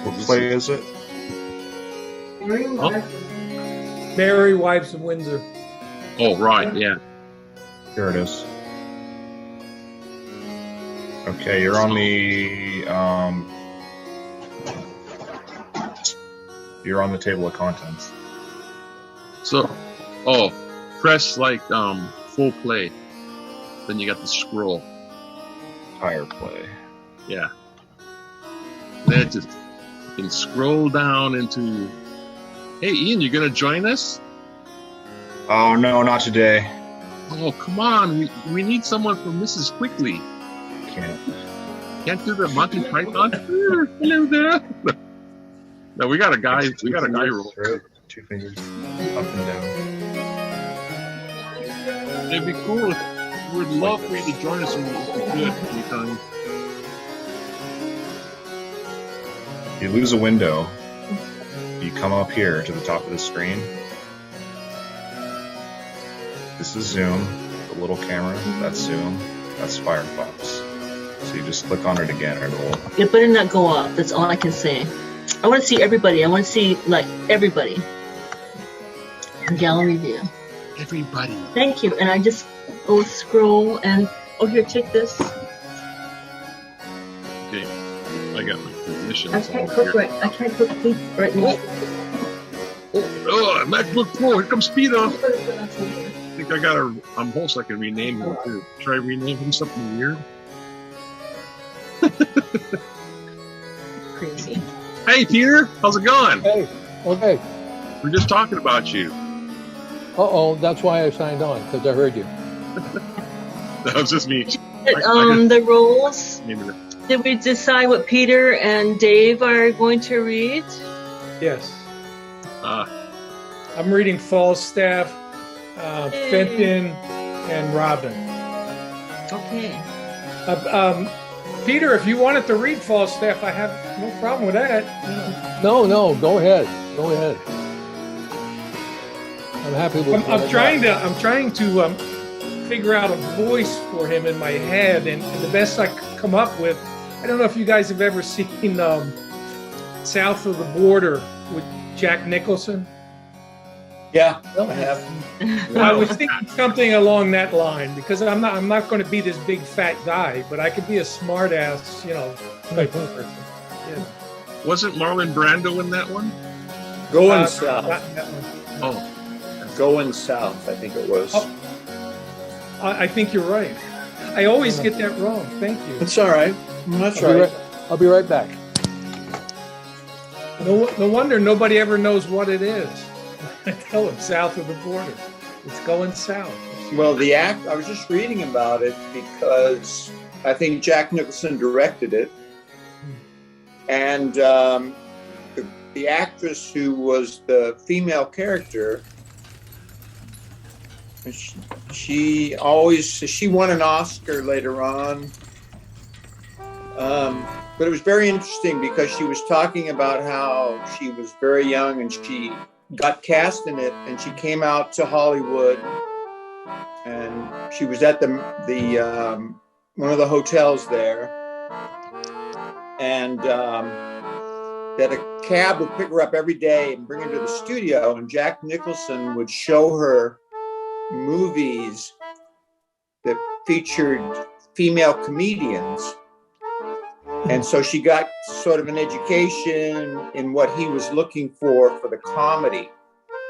What play is it? Merry Wives of Windsor. Oh, right, yeah. Here it is. Okay, you're on the table of contents. So, press like full play. Then you got the scroll. Higher play. Yeah. Then it just you can scroll down into. Hey, Ian, you gonna join us? Oh no, not today. Oh, come on. We need someone from Mrs. Quickly. Can't do the Monty Python. Hello there. No, we got a guy. We got a guy roll. 2 fingers up and down. It'd be cool. We'd love for you to join us if you could anytime. You lose a window. You come up here to the top of the screen. This is Zoom, the little camera. That's Zoom. That's Firefox. So you just click on it again, and it'll. It better not go off. That's all I can say. I want to see everybody. I want to see everybody. Gallery view. Everybody. Thank you. And I just go scroll and here, take this. Okay, I got my position. I can't cook right. I can't cook pizza right now. Oh, MacBook Pro. Here comes Peter. I think I got I'm host. I can rename him too. Try rename him something weird. Crazy. Hey, Peter. How's it going? Hey. Okay. We're just talking about you. That's why I signed on, because I heard you. That was just me. The roles. Did we decide what Peter and Dave are going to read? Yes. I'm reading Falstaff, Fenton, and Robin. Okay. Peter, if you wanted to read Falstaff, I have no problem with that. No, go ahead. Go ahead. I'm happy with. I'm trying to figure out a voice for him in my head, and the best I could come up with. I don't know if you guys have ever seen South of the Border with Jack Nicholson. Yeah, I have. I was thinking something along that line because I'm not going to be this big fat guy, but I could be a smart ass, type of person. Yeah. Wasn't Marlon Brando in that one? Going South. Oh. Going South, I think it was. Oh, I think you're right. I always get that wrong. Thank you. It's all right. That's right. I'll be right back. No wonder nobody ever knows what it is. I tell them South of the Border. It's going south. Well, I was just reading about it because I think Jack Nicholson directed it. And the actress who was the female character, she won an Oscar later on. But it was very interesting because she was talking about how she was very young and she got cast in it, and she came out to Hollywood, and she was at the one of the hotels there, and that a cab would pick her up every day and bring her to the studio, and Jack Nicholson would show her movies that featured female comedians. And so she got sort of an education in what he was looking for the comedy.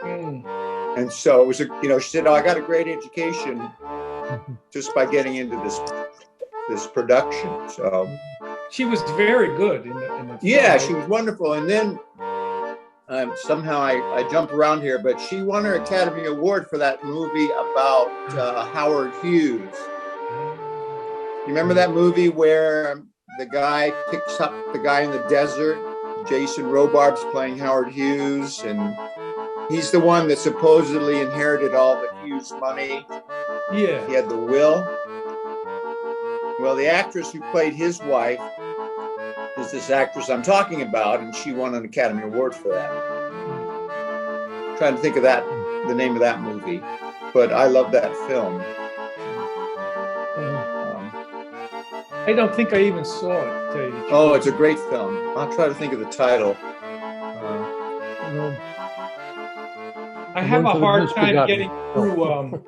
And so it was she said, I got a great education just by getting into this production. So she was very good in the yeah, she was wonderful. And then somehow I jumped around here, but she won her Academy Award for that movie about Howard Hughes. You remember that movie where the guy picks up the guy in the desert? Jason Robarb's playing Howard Hughes, and he's the one that supposedly inherited all the Hughes money. Yeah. He had the will. Well, the actress who played his wife is this actress I'm talking about, and she won an Academy Award for that. I'm trying to think of the name of that movie, but I love that film. I don't think I even saw it. To tell you the truth. Oh, it's a great film. I'll try to think of the title. I have a One for the hard time misbegotten. getting through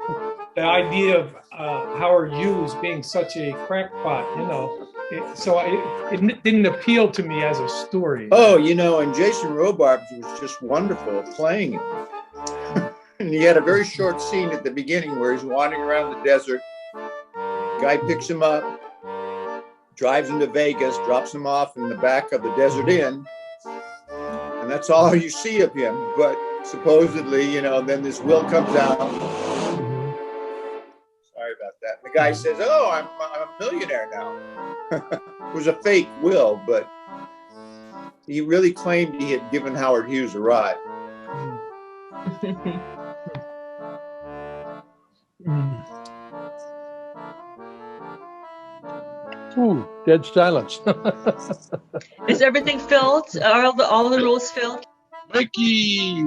the idea of Howard Hughes being such a crackpot, you know. It didn't appeal to me as a story. Oh, you know, and Jason Robards was just wonderful playing it. And he had a very short scene at the beginning where he's wandering around the desert. Guy picks him up, drives him to Vegas, drops him off in the back of the Desert Inn. And that's all you see of him. But supposedly, you know, then this will comes out. Sorry about that. The guy says, "Oh, I'm a millionaire now." It was a fake will, but he really claimed he had given Howard Hughes a ride. Ooh, dead silence. Is everything filled? Are all the roles filled? Mikey,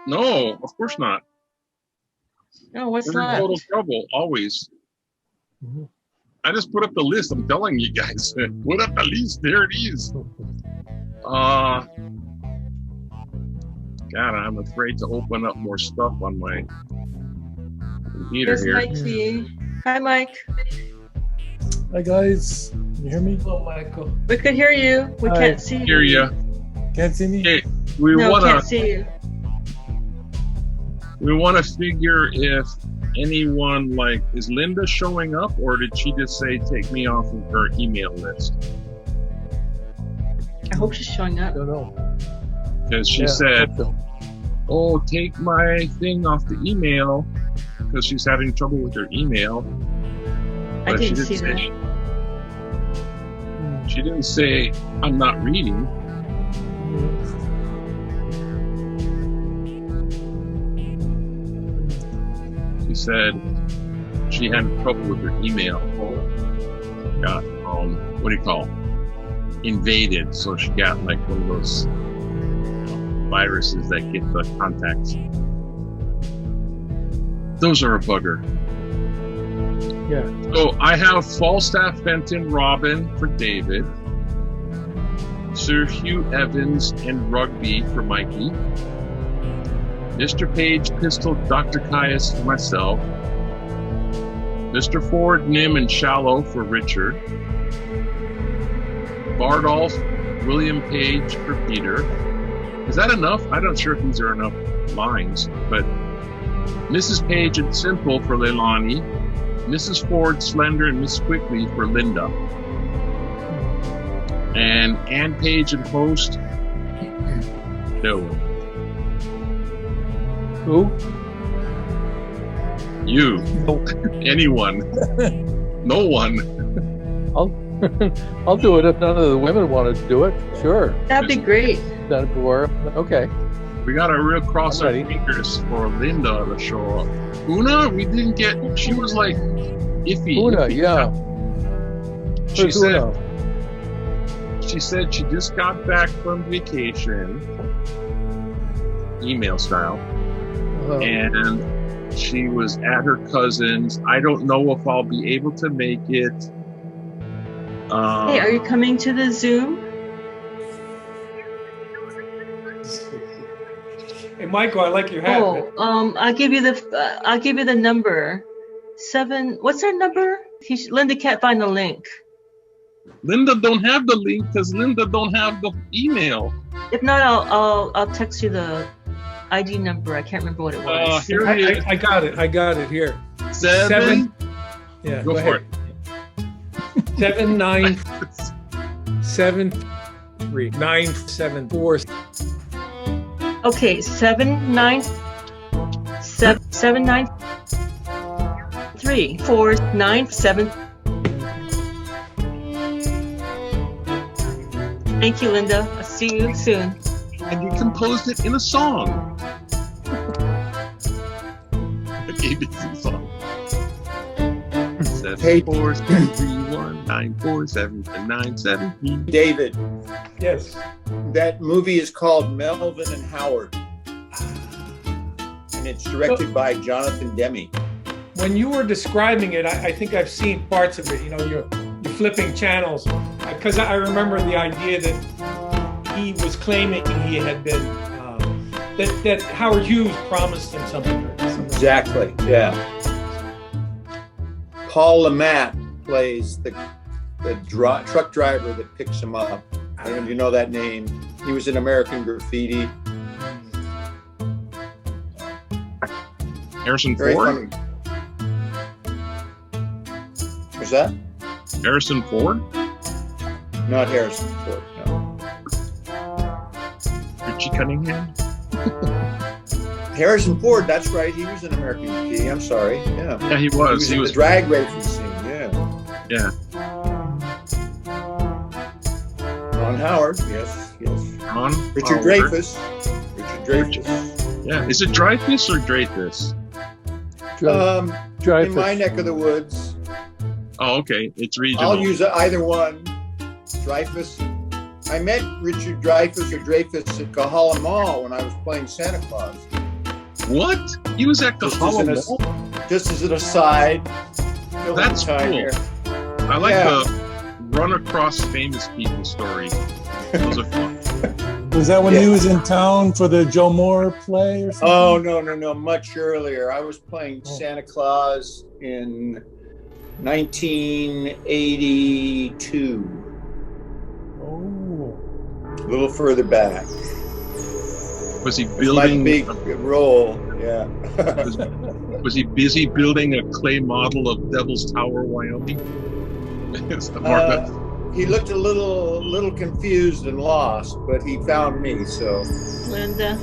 no, of course not. No, what's We're in left? total trouble, always. Mhm. I just put up the list. I'm telling you guys. Put up the list. There it is. God, I'm afraid to open up more stuff on my computer Here's here. Mikey. Hi, Mike. Hi guys, can you hear me? Hello, Michael. We could hear you. We Hi. can't see you. Hear ya. Can't see me? Okay, we No, wanna can't see you. figure if anyone is Linda showing up, or did she just say take me off of her email list? I hope she's showing up. Don't know. Because she Yeah, said, I hope so. "Oh, take my thing off the email," because she's having trouble with her email. I But didn't see that. She didn't say, "I'm not reading." She said she had trouble with her email. Got what do you call? Invaded. So she got one of those viruses that get the contacts. Those are a bugger. Yeah. So I have Falstaff, Fenton, Robin for David, Sir Hugh Evans and Rugby for Mikey, Mr. Page, Pistol, Dr. Caius for myself, Mr. Ford, Nim, and Shallow for Richard, Bardolph, William Page for Peter. Is that enough? I'm not sure if these are enough lines, but Mrs. Page and Simple for Leilani, Mrs. Ford, Slender, and Miss Quickly for Linda. And Ann Page and Host, no. Who? You. No. Anyone. No one. I'll do it if none of the women want to do it. Sure. That'd be great. Done it before. Okay. We got to real cross our I'm ready. fingers for Linda to show up. Una, we didn't get, she was iffy. Una, iffy. yeah. She Who's said, Una? She said she just got back from vacation, email style, and she was at her cousin's. I don't know if I'll be able to make it. Hey, are you coming to the Zoom? Hey, Michael, I like your hat. man. I'll give you the number. 7. What's our number? Linda can't find the link. Linda don't have the link because Linda don't have the email. If not, I'll text you the ID number. I can't remember what it was. Here it is. I got it. I got it here. 7. Yeah. Go for it. 7973974. Okay, 7934973. Thank you, Linda. I'll see you soon. And you composed it in a song. An ABC song. 74731947973. David, Yes. that movie is called Melvin and Howard. And it's directed by Jonathan Demme. When you were describing it, I think I've seen parts of it. You know, you're flipping channels because I remember the idea that he was claiming he had been that Howard Hughes promised him something. Exactly. Yeah. Paul Lamette plays the truck driver that picks him up. I don't know if you know that name. He was in American Graffiti. Harrison Very Ford? funny. Was that? Harrison Ford? Not Harrison Ford, no. Richie Cunningham? Harrison Ford, that's right. He was in American Graffiti. I'm sorry. Yeah. Yeah, he was. He was in the drag racing scene. Yeah. Yeah. Ron Howard. Yes. Ron Richard Howard. Dreyfuss. Richard Dreyfuss. Yeah. Is it Dreyfuss or Dreyfuss? In my neck of the woods. Oh, okay. It's regional. I'll use either one. Dreyfuss. I met Richard Dreyfuss or Dreyfuss at Kahala Mall when I was playing Santa Claus. What? He was at Kahala Mall? Just as an aside. That's cool. Here. I like the run across famous people story. Those are fun. Was that when he was in town for the Joe Moore play or something? Oh, no. Much earlier. I was playing Santa Claus in 1982. Oh. A little further back. Was he My building big role, yeah. was he busy building a clay model of Devil's Tower, Wyoming? It's the market. He looked a little confused and lost, but he found me, so. Linda.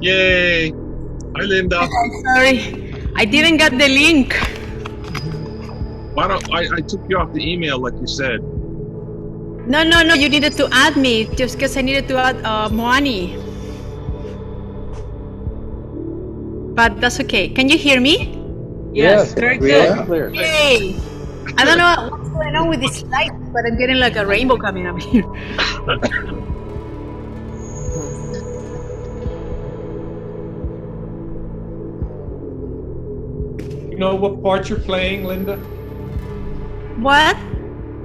Yay! Hi, Linda. Sorry, I didn't get the link. Why don't I took you off the email like you said? No, you needed to add me just because I needed to add Moani. But that's okay. Can you hear me? Yes, very good. Clear. Yay! I don't know what's going on with this light, but I'm getting like a rainbow coming up here. You know what part you're playing, Linda? What?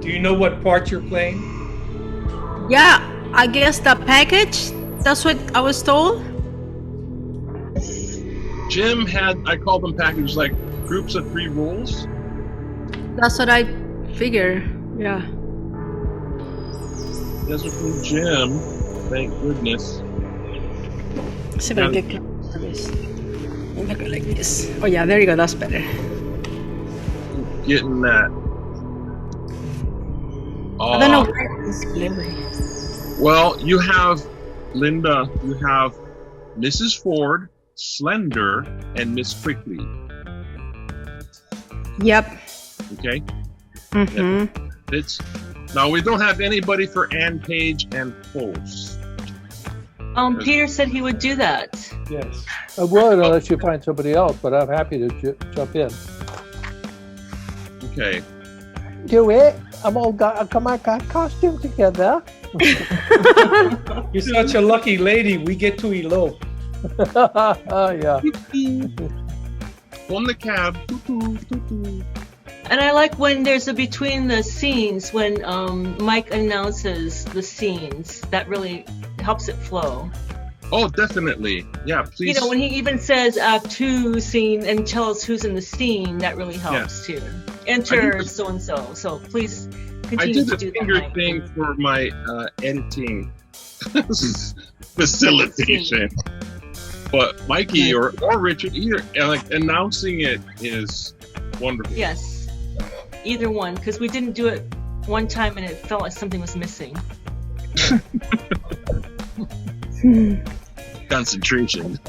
Do you know what part you're playing? Yeah, I guess the package. That's what I was told. Jim I called them packages like groups of 3 roles. That's what I figure. Yeah. Those are from Jim. Thank goodness. See if I can get close to this. Look like this. Oh yeah, there you go. That's better. Getting that. I don't know where this delivery. Well, you have Linda. You have Mrs. Ford, Slender, and Miss Quickly. Yep. Okay. Mm-hmm. Now we don't have anybody for Ann Page and Pulse. Peter said he would do that. Yes. I would unless you find somebody else, but I'm happy to jump in. Okay. Do it. I'm all got my costume together. You're such a lucky lady. We get to elope. Yeah. On the cab. And I like when there's a between the scenes when Mike announces the scenes. That really helps it flow. Oh, definitely. Yeah, please. You know, when he even says Act 2 scene and tells who's in the scene, that really helps too. Enter so and so. So please continue to do that. I did a finger thing for my editing facilitation. But Mikey or Richard, either like announcing it is wonderful. Yes, either one, because we didn't do it one time and it felt like something was missing. Concentration.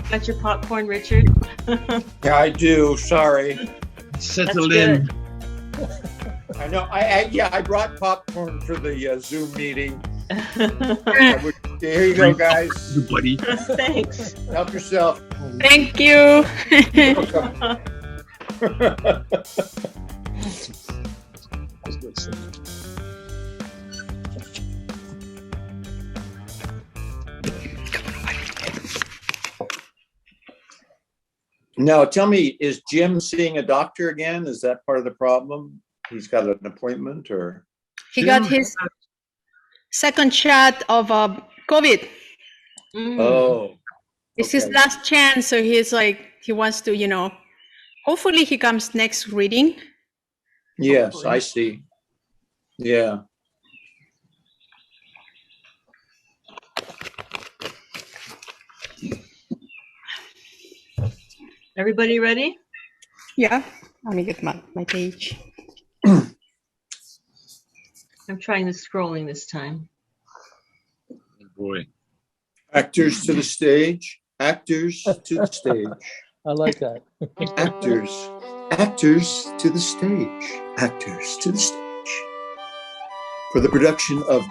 Got your popcorn, Richard? Yeah, I do. Sorry. Settle in. I know. I brought popcorn for the Zoom meeting. Here you go, guys. Buddy. Thanks. Help yourself. Thank you. Now, tell me, is Jim seeing a doctor again? Is that part of the problem? He's got an appointment, or? He got his second shot of COVID. Oh. It's his last chance, so he's like, he wants to, hopefully he comes next reading. Yes, Hopefully. I see. Yeah. Everybody ready? Yeah, let me get my page. I'm trying the scrolling this time. Oh boy. Actors to the stage. Actors to the stage. I like that. Actors. Actors to the stage. Actors to the stage. For the production of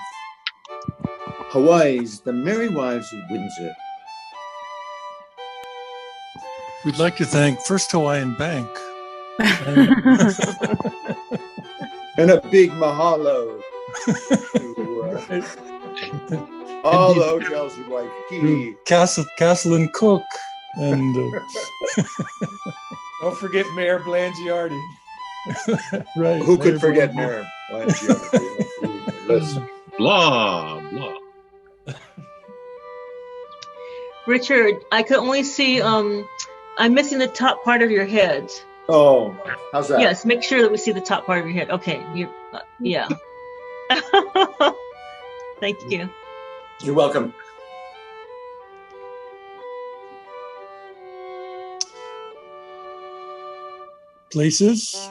Hawaii's The Merry Wives of Windsor. We'd like to thank First Hawaiian Bank. And a big mahalo to all the hotels in Waikiki. Castle and Cook. And Don't forget Mayor Blangiardi. right. Who could Mayor forget Blanc. Mayor? Listen. Blah, blah. Richard, I could only see, I'm missing the top part of your head. Oh, how's that? Yes, make sure that we see the top part of your head. Okay, yeah. Thank you. You're welcome. Places.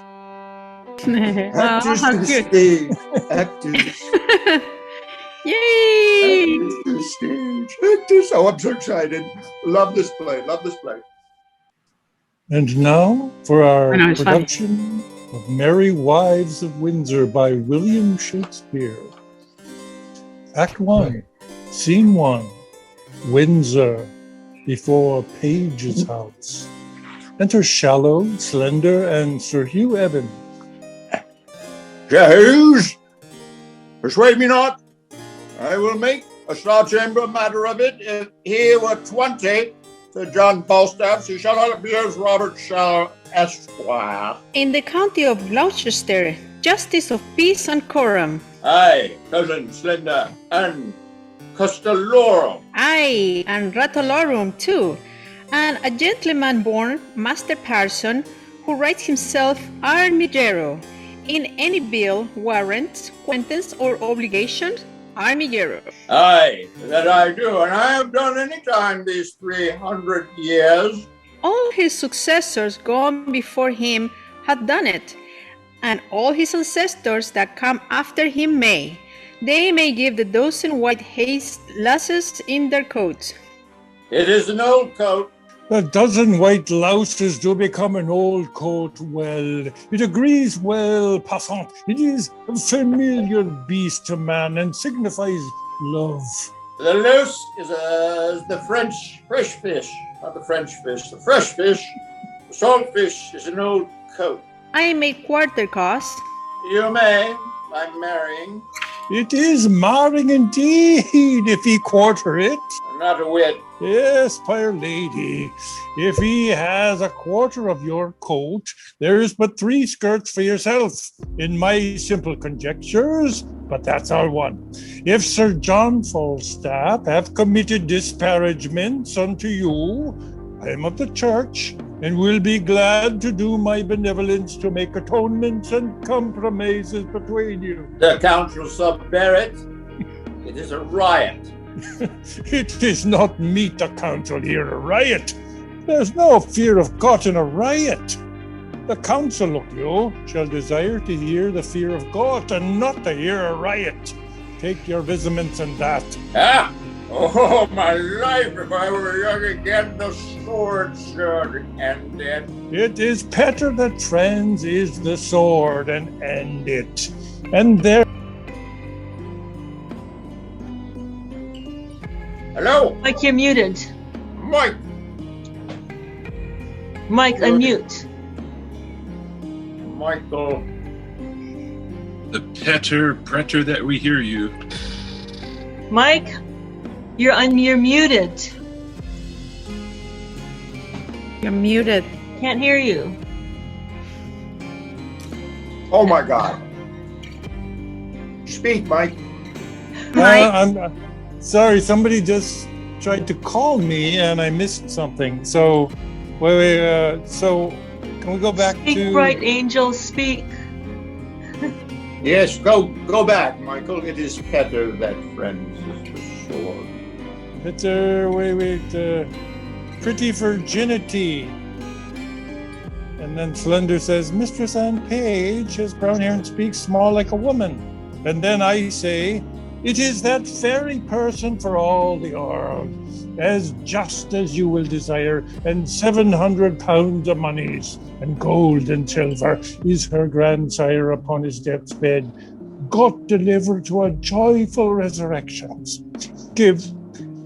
Actors how to the cute. stage. Actors. Yay! Actors to the stage. Actors. Oh, I'm so excited. Love this play. Love this play. And now for our I know, it's funny. production of Merry Wives of Windsor by William Shakespeare. Act 1, Scene 1, Windsor, before Page's house. Enter Shallow, Slender, and Sir Hugh Evans. Jews, persuade me not. I will make a star chamber matter of it. If he were 20, Sir John Falstaff, he shall not abuse Robert Shaw, Esquire. In the county of Gloucester, justice of peace and quorum. Aye, cousin Slender, and Costellorum. Aye, and Ratolorum too, and a gentleman born Master Parson, who writes himself Armigero. In any bill, warrant, quaintance, or obligation, Armigero. Aye, that I do, and I have done any time these 300 years. All his successors gone before him had done it, and all his ancestors that come after him may. They may give the dozen white haste lasses in their coats. It is an old coat. A dozen white louses do become an old coat well. It agrees well, passant. It is a familiar beast to man and signifies love. The louse is the French fresh fish, not the French fish. The fresh fish, the salt fish is an old coat. I made quarter cost. You may, by marrying, It is marring indeed, if he quarter it. not a whit. Yes, fair lady. If he has a quarter of your coat, there is but 3 skirts for yourself, in my simple conjectures, but that's all one. If Sir John Falstaff have committed disparagements unto you, I am of the church, and will be glad to do my benevolence to make atonements and compromises between you. The council subbear it. It is a riot. It is not meet the council here a riot. There's no fear of God in a riot. The council, look you, shall desire to hear the fear of God and not to hear a riot. Take your vizaments and that. Ah! Oh, my life, if I were young again, the sword should end it. It is better that friends is the sword and end it. And there. Hello, Mike, you're muted. Mike. Mike, unmute. Michael. The pretter that we hear you. Mike, you're muted. You're muted. Can't hear you. Oh my God. Speak, Mike. Mike? I'm sorry, somebody just tried to call me and I missed something. So, so can we go back Speak, to... bright angel, speak. Yes, go back, Michael. It is better that friends is for sure. Better, pretty virginity. And then Slender says, Mistress Anne Page has brown hair and speaks small like a woman. And then I say, it is that very person for all the world, as just as you will desire, and 700 pounds of monies, and gold and silver, is her grandsire upon his death's bed, got delivered to a joyful resurrection.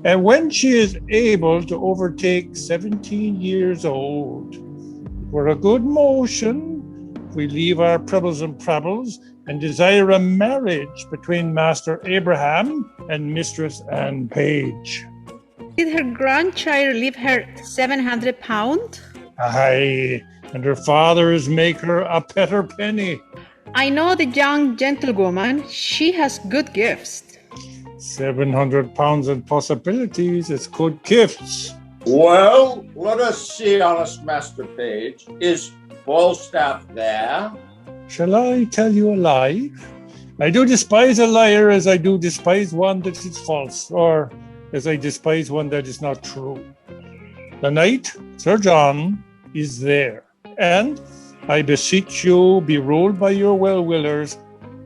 And when she is able to overtake 17 years old, for a good motion, we leave our pribbles and prabbles and desire a marriage between Master Abraham and Mistress Anne Page. Did her grandchild leave her 700 pounds? Aye, and her fathers make her a petter penny. I know the young gentlewoman. She has good gifts. 700 pounds and possibilities is good gifts. Well, let us see, honest Master Page. Is Falstaff there? Shall I tell you a lie? I do despise a liar as I do despise one that is false, or as I despise one that is not true. The knight, Sir John, is there, and I beseech you, be ruled by your well-willers,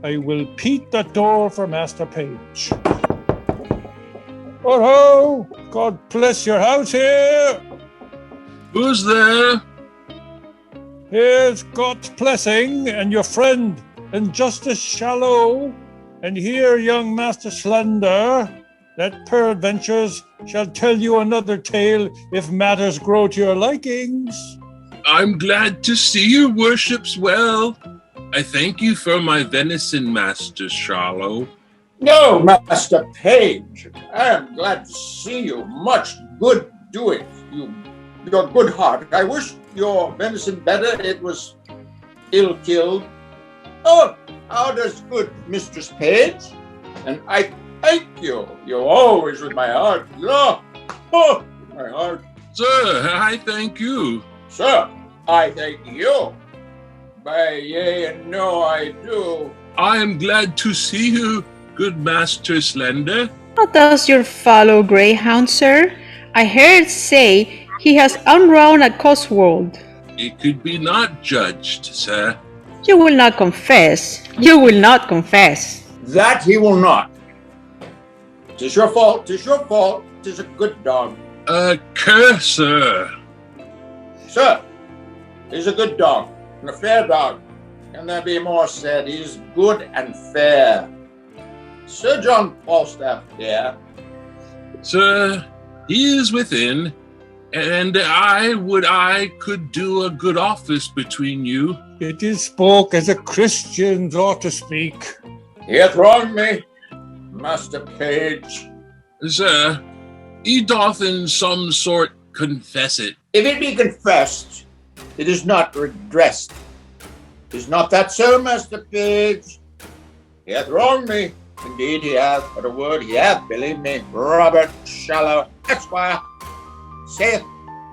I will peat the door for Master Page. Oh ho! God bless your house here! Who's there? Here's God's blessing and your friend and Justice Shallow, and here young Master Slender, that peradventures shall tell you another tale if matters grow to your likings. I'm glad to see your worships well. I thank you for my venison, Master Shallow. No, Master Page. I am glad to see you. Much good doing. Your good heart. I wish your venison better. It was ill killed. Oh, how does good Mistress Page? And I thank you. You're always with my heart. Oh, my heart. Sir, I thank you. Sir, I thank you. By yea and no, I do. I am glad to see you, good Master Slender. How does your fellow greyhound, sir? I heard say he has unrun a Cotswold. It could be not judged, sir. You will not confess. You will not confess. That he will not. 'Tis your fault. 'Tis your fault. 'Tis a good dog. Curse, sir. Sir, he's a good dog and a fair dog. Can there be more said? He's good and fair. Sir John Falstaff here. Sir, he is within, and I could do a good office between you. It is spoke as a Christian ought to speak. He hath wronged me, Master Page. Sir, he doth in some sort confess it. If it be confessed, it is not redressed. Is not that so, Master Page? He hath wronged me. Indeed he hath, but a word he hath, believe me. Robert Shallow, Esquire, saith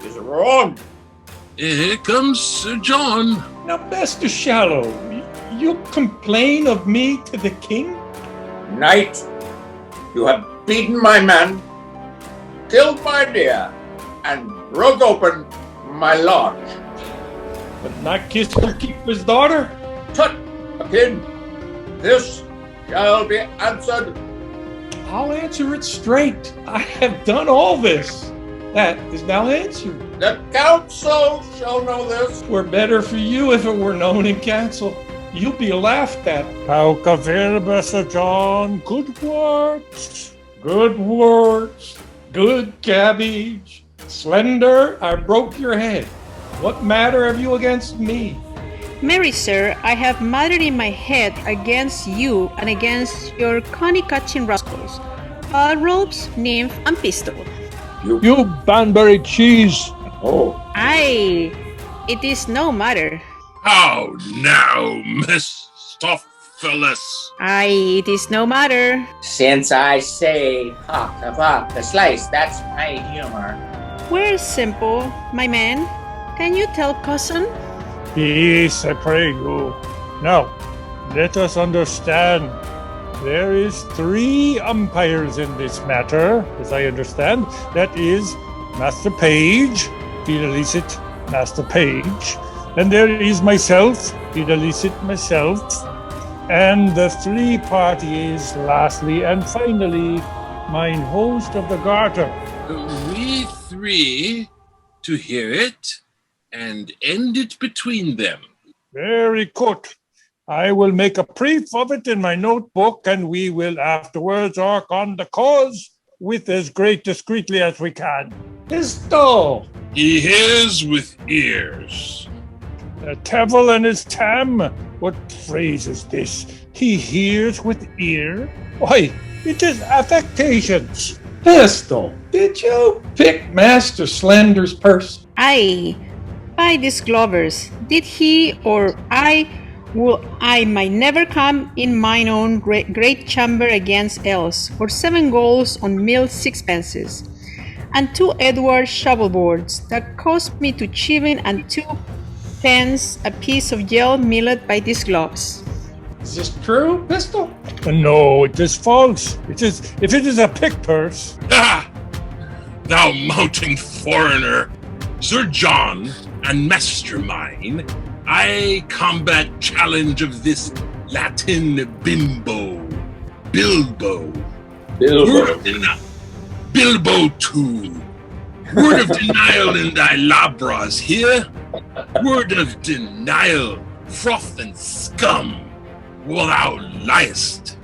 he is wrong. Here comes Sir John. Now, Master Shallow, you complain of me to the king? Knight, you have beaten my man, killed my deer, and broke open my lodge. But not kissed the keeper's daughter? Tut, Akin, this shall be answered. I'll answer it straight. I have done all this. That is now answered. The council shall know this. Were better for you if it were known in council. You'll be laughed at. Pauca verba, Sir John, good works. Good words, good cabbage. Slender, I broke your head. What matter have you against me? Marry, sir, I have matter in my head against you and against your conny-catching rascals, ropes, nymph, and pistol. You Banbury cheese. Oh, Aye, it is no matter. How now, Mephistopheles? Aye, it is no matter. Since I say pop the slice, that's my humor. Well, Simple, my man, can you tell cousin? Peace, I pray you. Now, let us understand. There is 3 umpires in this matter, as I understand. That is Master Page, fidelicet Master Page, and there is myself, fidelicet myself, and the 3 parties, lastly and finally, mine host of the garter. We 3 to hear it and end it between them. Very good. I will make a brief of it in my notebook, and we will afterwards arc on the cause with as great discreetly as we can. Pistol! He hears with ears. The devil and his tam! What phrase is this? He hears with ear? Why, it is affectations. Pistol! Did you pick Master Slender's purse? Aye, by these glovers, did he or I might never come in mine own great chamber against else for 7 goals on milled sixpences, and 2 Edward shovelboards that cost me 2 shillings and 2 pence a piece of yell milled by these gloves. Is this true, Pistol? No, it is false. If it is a pick purse. Ah! Thou mounting foreigner, Sir John and Master mine, I combat challenge of this Latin Bilbo. Bilbo 2. Word of denial in thy labras here. Word of denial, froth and scum. Well, thou liest.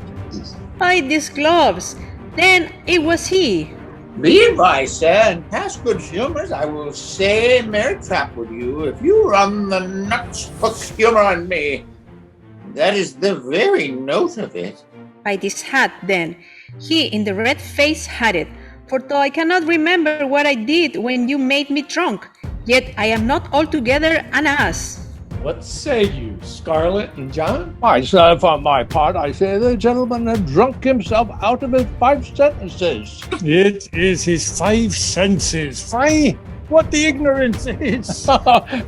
By these gloves, then it was he. Be my sir, and past good humors, I will say merry trap with you if you run the nuts hook humor on me. That is the very note of it. By this hat, then, he in the red face had it. For though I cannot remember what I did when you made me drunk, yet I am not altogether an ass. What say you, Scarlet and John? I say, for my part, I say the gentleman had drunk himself out of his 5 sentences. It is his 5 senses. Fie! What the ignorance is!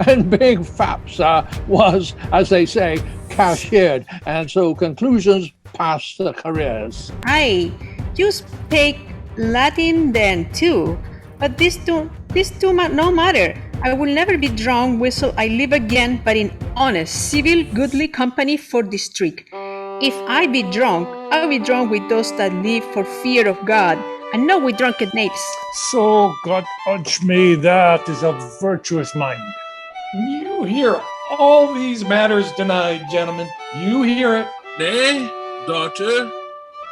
And Big Faps was, as they say, cashiered, and so conclusions pass the careers. Aye, you speak Latin then too, but this do no matter. I will never be drunk whistle I live again, but in honest, civil, goodly company for this trick. If I be drunk, I'll be drunk with those that live for fear of God, and not with drunken knaves. So God urge me, that is a virtuous mind. You hear all these matters denied, gentlemen. You hear it. Nay, daughter,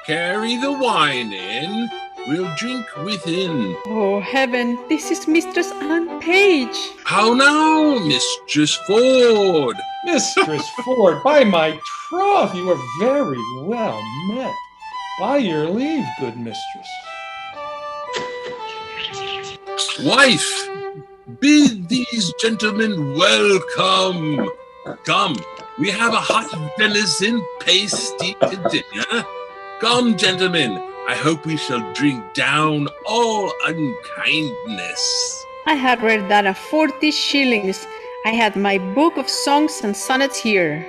carry the wine in. We'll drink within. Oh, heaven, this is Mistress Anne Page. How now, Mistress Ford? Mistress Ford, by my troth, you are very well met. By your leave, good mistress. Wife, bid these gentlemen welcome. Come, we have a hot venison pasty to dinner. Come, gentlemen, I hope we shall drink down all unkindness. I have read that at 40 shillings. I had my book of songs and sonnets here.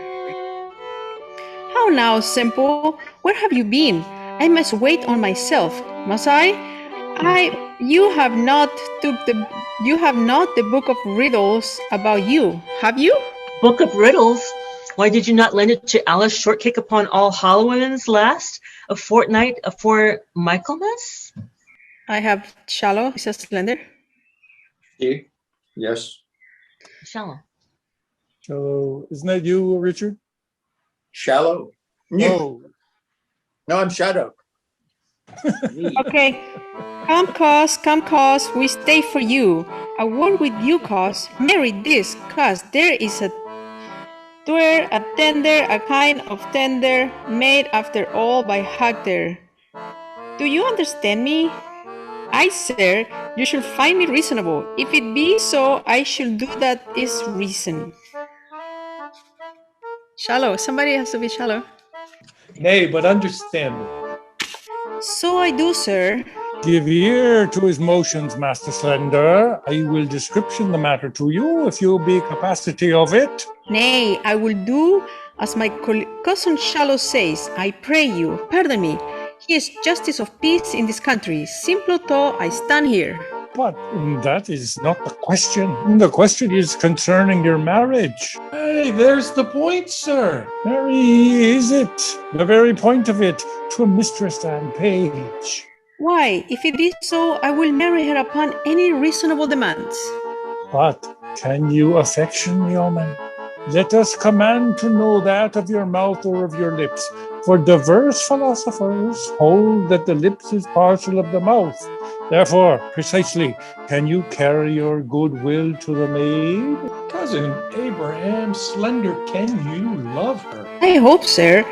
How now, Simple? Where have you been? I must wait on myself, must I? You have not the book of riddles about you, have you? Book of riddles. Why did you not lend it to Alice Shortcake upon All Halloween's last, a fortnight afore Michaelmas? I have shallow, Mrs. Slender. See? Yes. Shallow. So, isn't that you, Richard? Shallow. Oh, No, I'm Shadow. Okay. Come, cause, we stay for you. A word with you, cause. Marry this, cause there is a tender, a kind of tender, made after all by Hector. Do you understand me? I, sir, You should find me reasonable. If it be so, I should do that is reason. Shallow. Somebody has to be shallow. Nay, but understandable. So I do, sir. Give ear to his motions, Master Slender. I will description the matter to you if you be capacity of it. Nay, I will do as my cousin Shallow says. I pray you, pardon me. He is justice of peace in this country. Simple though I stand here. But that is not the question. The question is concerning your marriage. Hey, there's the point, sir. Mary, is it the very point of it to a mistress and page? Why, if it is so, I will marry her upon any reasonable demands. But can you affection, yeoman? Let us command to know that of your mouth or of your lips. For diverse philosophers hold that the lips is parcel of the mouth. Therefore, precisely, can you carry your goodwill to the maid? Cousin Abraham Slender, can you love her? I hope, sir.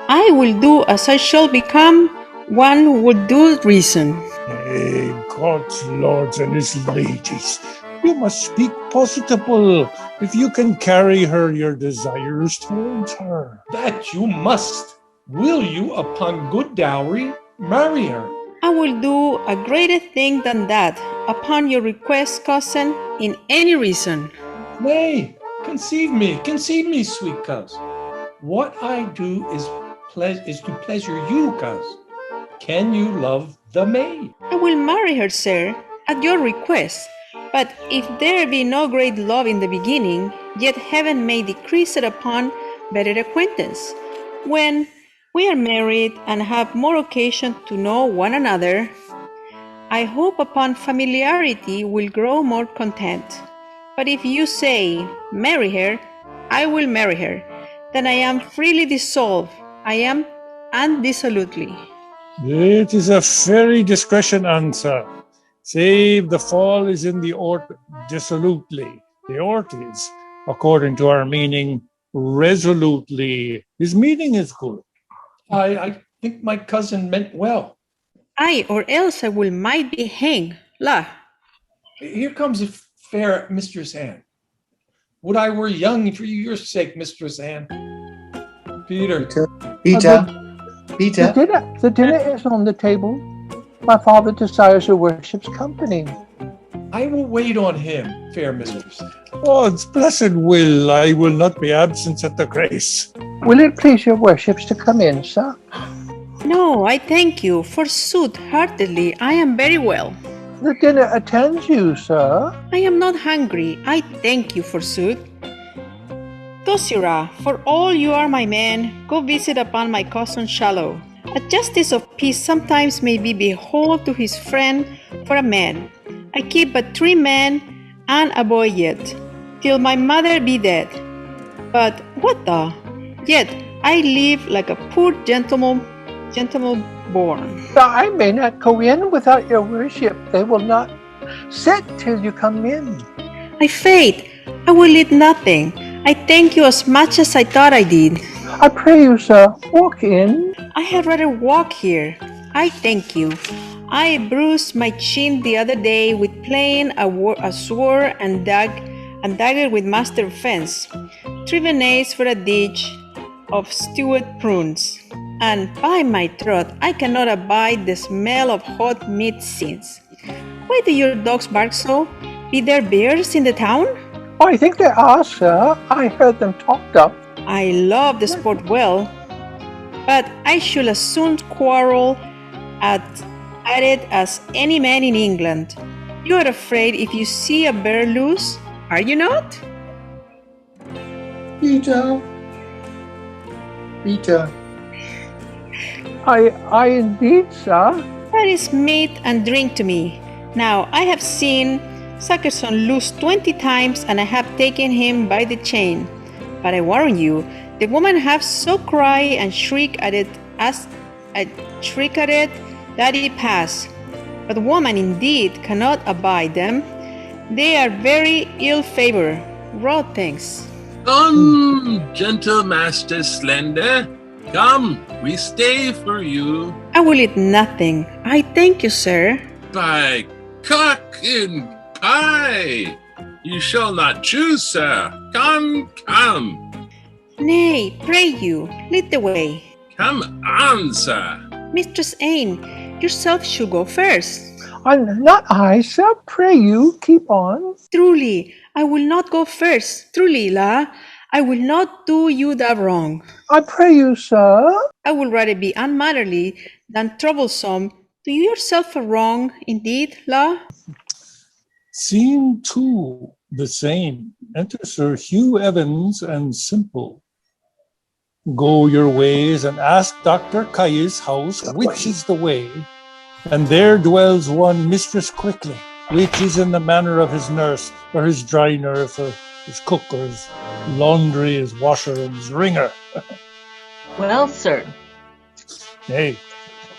I will do as I shall become one who would do reason. Hey, God's lords and his ladies, you must speak positible. If you can carry her your desires towards her. That you must. Will you, upon good dowry, marry her? I will do a greater thing than that, upon your request, cousin, in any reason. Nay, conceive me, sweet cuz. What I do is to pleasure you, cuz. Can you love the maid? I will marry her, sir, at your request. But if there be no great love in the beginning, yet heaven may decrease it upon better acquaintance. When we are married and have more occasion to know one another, I hope upon familiarity will grow more content. But if you say, marry her, I will marry her, then I am freely dissolved. I am undissolutely. It is a very discretion answer. Save the fall is in the ort dissolutely. The ort is, according to our meaning, resolutely. His meaning is good. I think my cousin meant well. Aye, or else I will might be hanged. La. Here comes a fair Mistress Anne. Would I were young for your sake, Mistress Anne. Peter. Peter. The dinner is on the table. My father desires your worship's company. I will wait on him, fair mistress. God's blessed will, I will not be absent at the grace. Will it please your worships to come in, sir? No, I thank you. Forsooth, heartedly, I am very well. The dinner attends you, sir. I am not hungry. I thank you, forsooth. Dosira, for all you are my man, go visit upon my cousin Shallow. A justice of peace sometimes may be behold to his friend for a man. I keep but 3 men and a boy yet, till my mother be dead. But what the? Yet I live like a poor gentleman born. I may not go in without your worship. They will not sit till you come in. I faith, I will eat nothing. I thank you as much as I thought I did. I pray you, sir, walk in. I had rather walk here. I thank you. I bruised my chin the other day with playing a sword and dagger with master fence, 3 venays for a dish of stewed prunes, and by my troth, I cannot abide the smell of hot meat since. Why do your dogs bark so? Be there bears in the town? Oh, I think there are, sir. I heard them talked of. I love the sport well, but I should as soon quarrel at it as any man in England. You are afraid if you see a bear loose, are you not? Peter. I indeed, sir. That is meat and drink to me. Now, I have seen Sackerson loose 20 times and I have taken him by the chain. But I warn you, the women have so cry and shriek at it that it pass. But woman indeed cannot abide them. They are very ill-favored, raw things. Come, gentle Master Slender. Come, we stay for you. I will eat nothing. I thank you, sir. By cock and pie. You shall not choose, sir. Come, come. Nay, pray you, lead the way. Come on, sir. Mistress Anne, yourself should go first. Not I, sir. Pray you, keep on. Truly, I will not go first. Truly, la, I will not do you that wrong. I pray you, sir. I would rather be unmannerly than troublesome. Do you yourself a wrong, indeed, la? Scene 2, the same. Enter Sir Hugh Evans and Simple. Go your ways and ask Dr. Kai's house which is the way, and there dwells one Mistress Quickly, which is in the manner of his nurse, or his dry nurse, or his cook, or his laundry, his washer, and his ringer. Well, sir. Nay,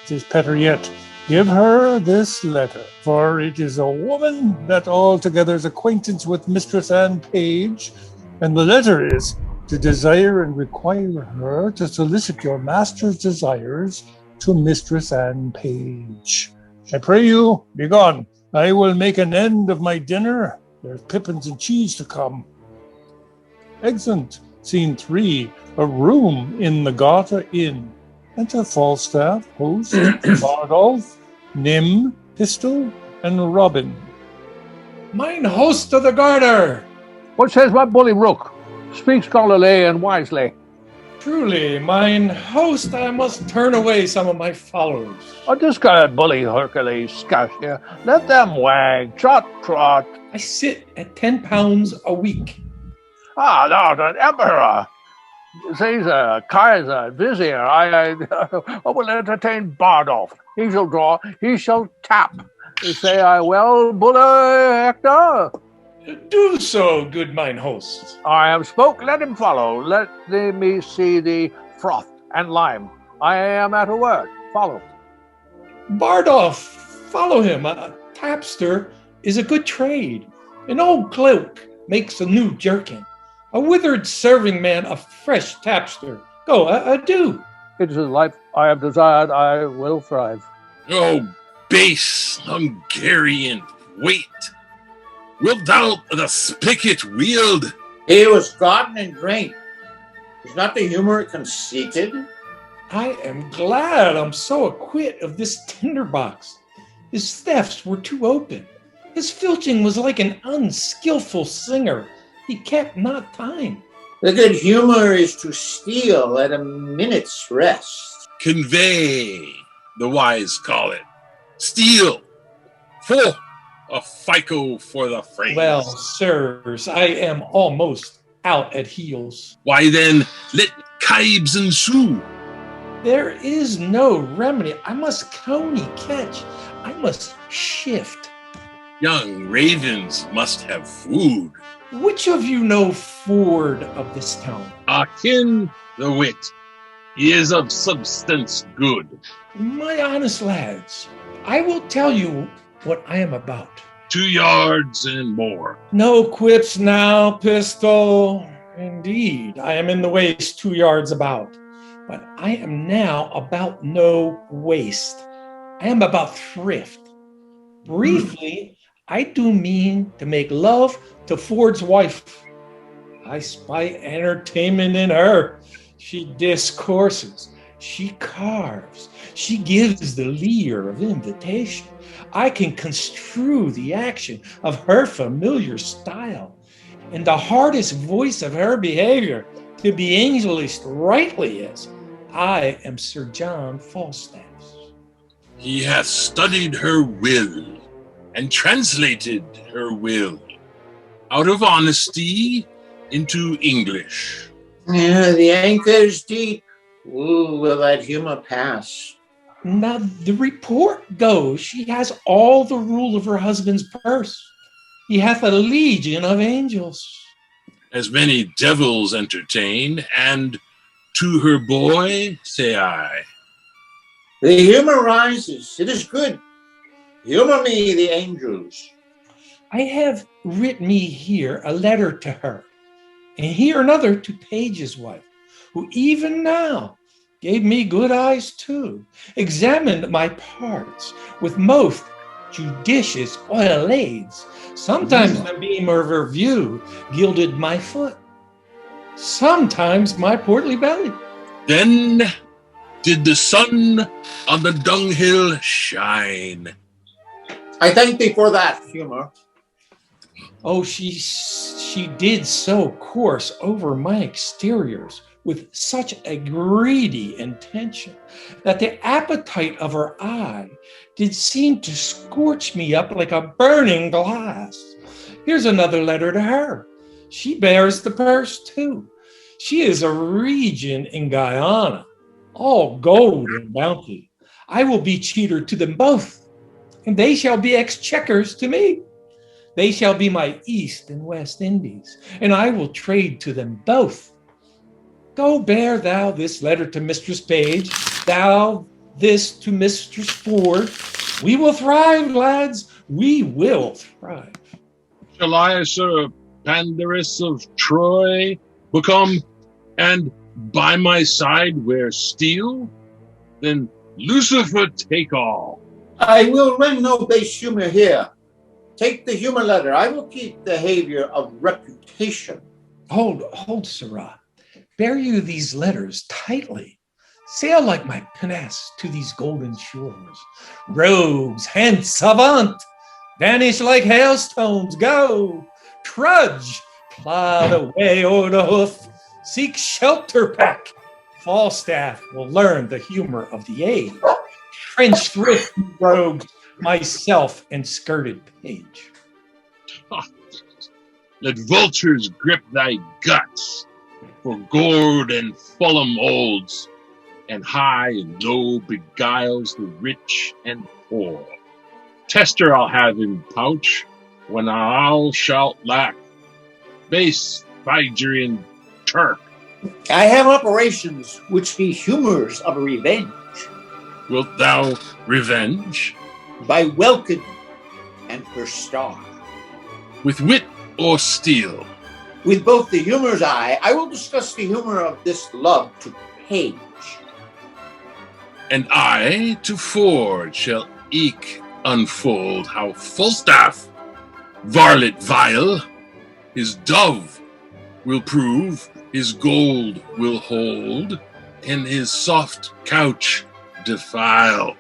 'tis better yet. Give her this letter, for it is a woman that altogether is acquaintance with Mistress Anne Page, and the letter is to desire and require her to solicit your master's desires to Mistress Anne Page. I pray you, be gone. I will make an end of my dinner. There's pippins and cheese to come. Exeunt. Scene 3, a room in the Garter Inn. Enter Falstaff, host, Bardolph, Nym, Pistol, and Robin. Mine host of the Garter. What says my bully rook? Speak scholarly and wisely. Truly, mine host, I must turn away some of my followers. This guy bully Hercules, scout here. Let them wag, trot, trot. I sit at £10 a week. No, the emperor. Caesar, Kaiser, Vizier, I will entertain Bardolph. He shall draw, he shall tap. Say I well, bully Hector? Do so, good mine host. I have spoke, let him follow. Let me see the froth and lime. I am at a word. Follow. Bardolph, follow him. A tapster is a good trade. An old cloak makes a new jerkin. A withered serving man a fresh tapster. Go, adieu. It is a life I have desired, I will thrive. Oh, base Hungarian, wait. Wilt thou the spigot wield? He was gotten in drink. Is not the humor conceited? I am glad I'm so acquit of this tinderbox. His thefts were too open. His filching was like an unskillful singer. He kept not time. The good humor is to steal at a minute's rest. Convey, the wise call it. Steal. Full. A FICO for the phrase. Well, sirs, I am almost out at heels. Why then, let kibes ensue. There is no remedy. I must coney catch. I must shift. Young ravens must have food. Which of you know Ford of this town? Akin the wit. He is of substance good. My honest lads, I will tell you what I am about. 2 yards and more. No quips now, Pistol. Indeed, I am in the waist 2 yards about. But I am now about no waste. I am about thrift. Briefly, I do mean to make love to Ford's wife. I spy entertainment in her. She discourses, she carves, she gives the leer of invitation. I can construe the action of her familiar style, and the hardest voice of her behavior to be English'd rightly as I am Sir John Falstaff. He hath studied her will and translated her will out of honesty into English. Yeah, the anchor's deep. Ooh, will that humor pass? Now, the report goes she has all the rule of her husband's purse. He hath a legion of angels. As many devils entertain, and to her boy, say I. The humor rises. It is good. Humor me, the angels. I have writ me here a letter to her, and here another to Page's wife, who even now gave me good eyes too, examined my parts with most judicious oilades. Sometimes the beam of her view gilded my foot, sometimes my portly belly. Then did the sun on the dunghill shine. I thank thee for that, humor. Oh, she did so course over my exteriors with such a greedy intention that the appetite of her eye did seem to scorch me up like a burning glass. Here's another letter to her. She bears the purse too. She is a regent in Guyana, all gold and bounty. I will be cheater to them both, and they shall be exchequers to me. They shall be my East and West Indies, and I will trade to them both. Go bear thou this letter to Mistress Page, thou this to Mistress Ford. We will thrive, lads. We will thrive. Shall I, Sir Pandarus of Troy, become and by my side wear steel? Then Lucifer take all. I will rend no base humor here. Take the humor letter. I will keep the behavior of reputation. Hold, Sirrah. Bear you these letters tightly. Sail like my pinnace to these golden shores. Rogues, hence, avaunt! Vanish like hailstones, go! Trudge, plod away o'er the hoof. Seek shelter pack. Falstaff will learn the humor of the age. Trench thrift, rogues, myself and skirted page. Let vultures grip thy guts, for gourd and Fulham holds, and high and low beguiles the rich and poor. Tester I'll have in pouch, when thou shalt lack. Base Phrygian Turk, I have operations which be humors of revenge. wilt thou revenge? By welcome and her star. With wit or steel? With both the humor's eye, I will discuss the humor of this love to Page. And I to Ford shall eke unfold how Falstaff, varlet vile, his dove will prove, his gold will hold, and his soft couch defile.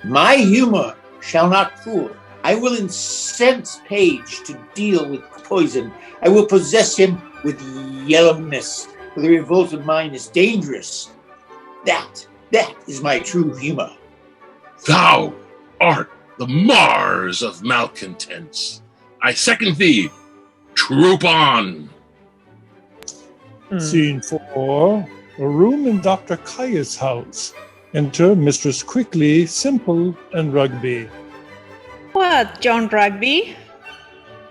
My humor shall not fool. I will incense Page to deal with poison. I will possess him with yellowness, for the revolted mind is dangerous. That is my true humor. Thou art the Mars of malcontents. I second thee. Troop on. Scene 4, a room in Dr. Caius' house. Enter Mistress Quickly, Simple, and Rugby. What, John Rugby?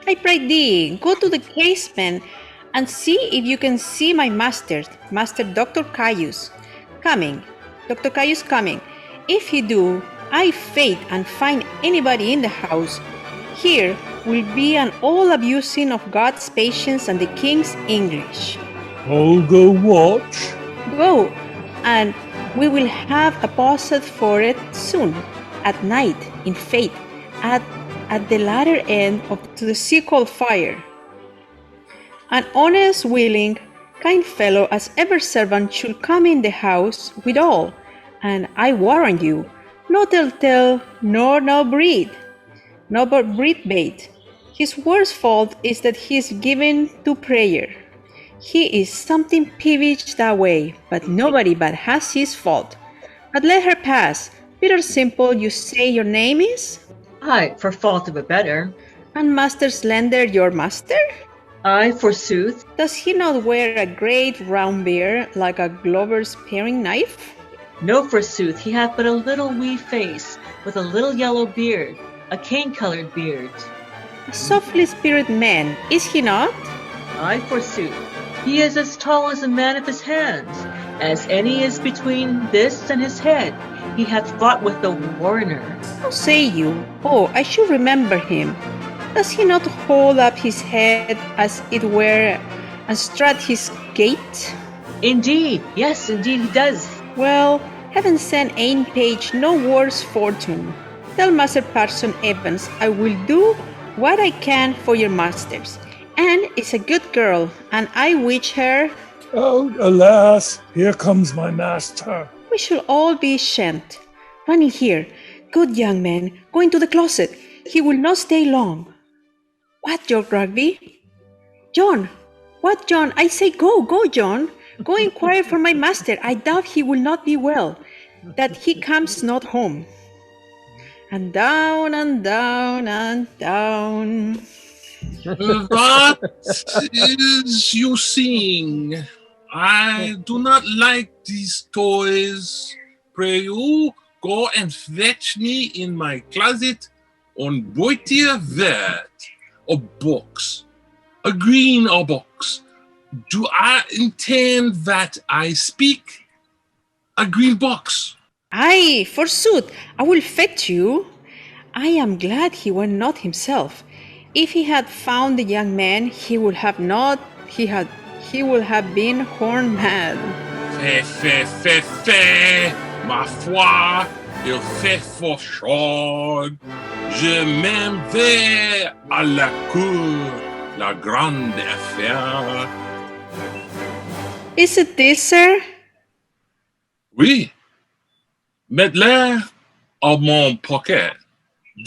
I pray thee, go to the casement and see if you can see my master, Master Dr. Caius, coming. Dr. Caius coming. If he do, I faith and find anybody in the house, here will be an all abusing of God's patience and the King's English. I'll go watch. Go, and we will have a posset for it soon, at night, in faith, at the latter end of to the sea-cold fire. An honest, willing, kind fellow as ever servant should come in the house withal, and I warrant you, no telltale nor no breed, no but breed bait. His worst fault is that he is given to prayer. He is something peevish that way, but nobody but has his fault. But let her pass. Peter Simple, you say your name is? Aye, for fault of a better. And Master Slender, your master? Aye, forsooth. Does he not wear a great round beard like a glover's paring knife? No, forsooth, he hath but a little wee face, with a little yellow beard, a cane-colored beard. A softly spirited man, is he not? Aye, forsooth. He is as tall as a man of his hands, as any is between this and his head. He hath fought with the Warner. How say you? Oh, I should remember him. Does he not hold up his head as it were, and strut his gait? Indeed, yes, indeed he does. Well, heaven sent Ain Page no worse fortune. Tell Master Parson Evans I will do what I can for your masters. Anne is a good girl, and I wish her... Oh, alas, here comes my master. We shall all be ashamed. Run in here. Good young man, go into the closet. He will not stay long. What, George Rugby? John! What, John? I say go, John. Go inquire for my master. I doubt he will not be well, that he comes not home. And down and down and down. What is you seeing? I do not like these toys. Pray you, go and fetch me in my closet on boitier vert, a box, a green box. Do I intend that I speak? A green box. Aye, forsooth, I will fetch you. I am glad he went not himself. If he had found the young man, he would have been horn mad. Fait, ma foi, il fait fort chaud. Je m'en vais à la cour, la grande affaire. Is it this, sir? Oui. Mets-le à mon pocket.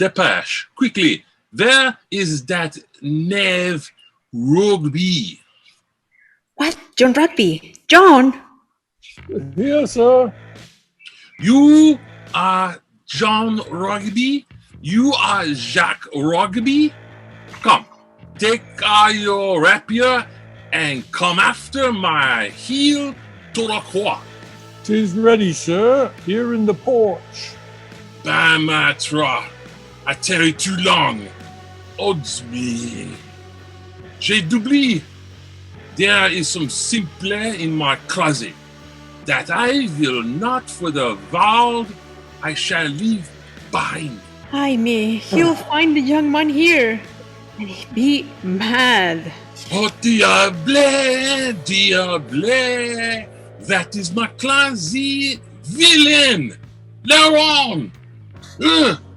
Dépêche, quickly. There is that knave Rugby. What, John Rugby? John! Here, sir. You are John Rugby? You are Jacques Rugby? Come, take your rapier and come after my heel to the croix. 'Tis ready, sir, here in the porch. Bamatra, I tarry too long. Odds me. J'ai doublé. There is some simple in my closet that I will not for the world I shall leave behind. Ay me, he'll find the young man here, and he'll be mad. Oh, diable, diable, that is my closet, villain. Laron,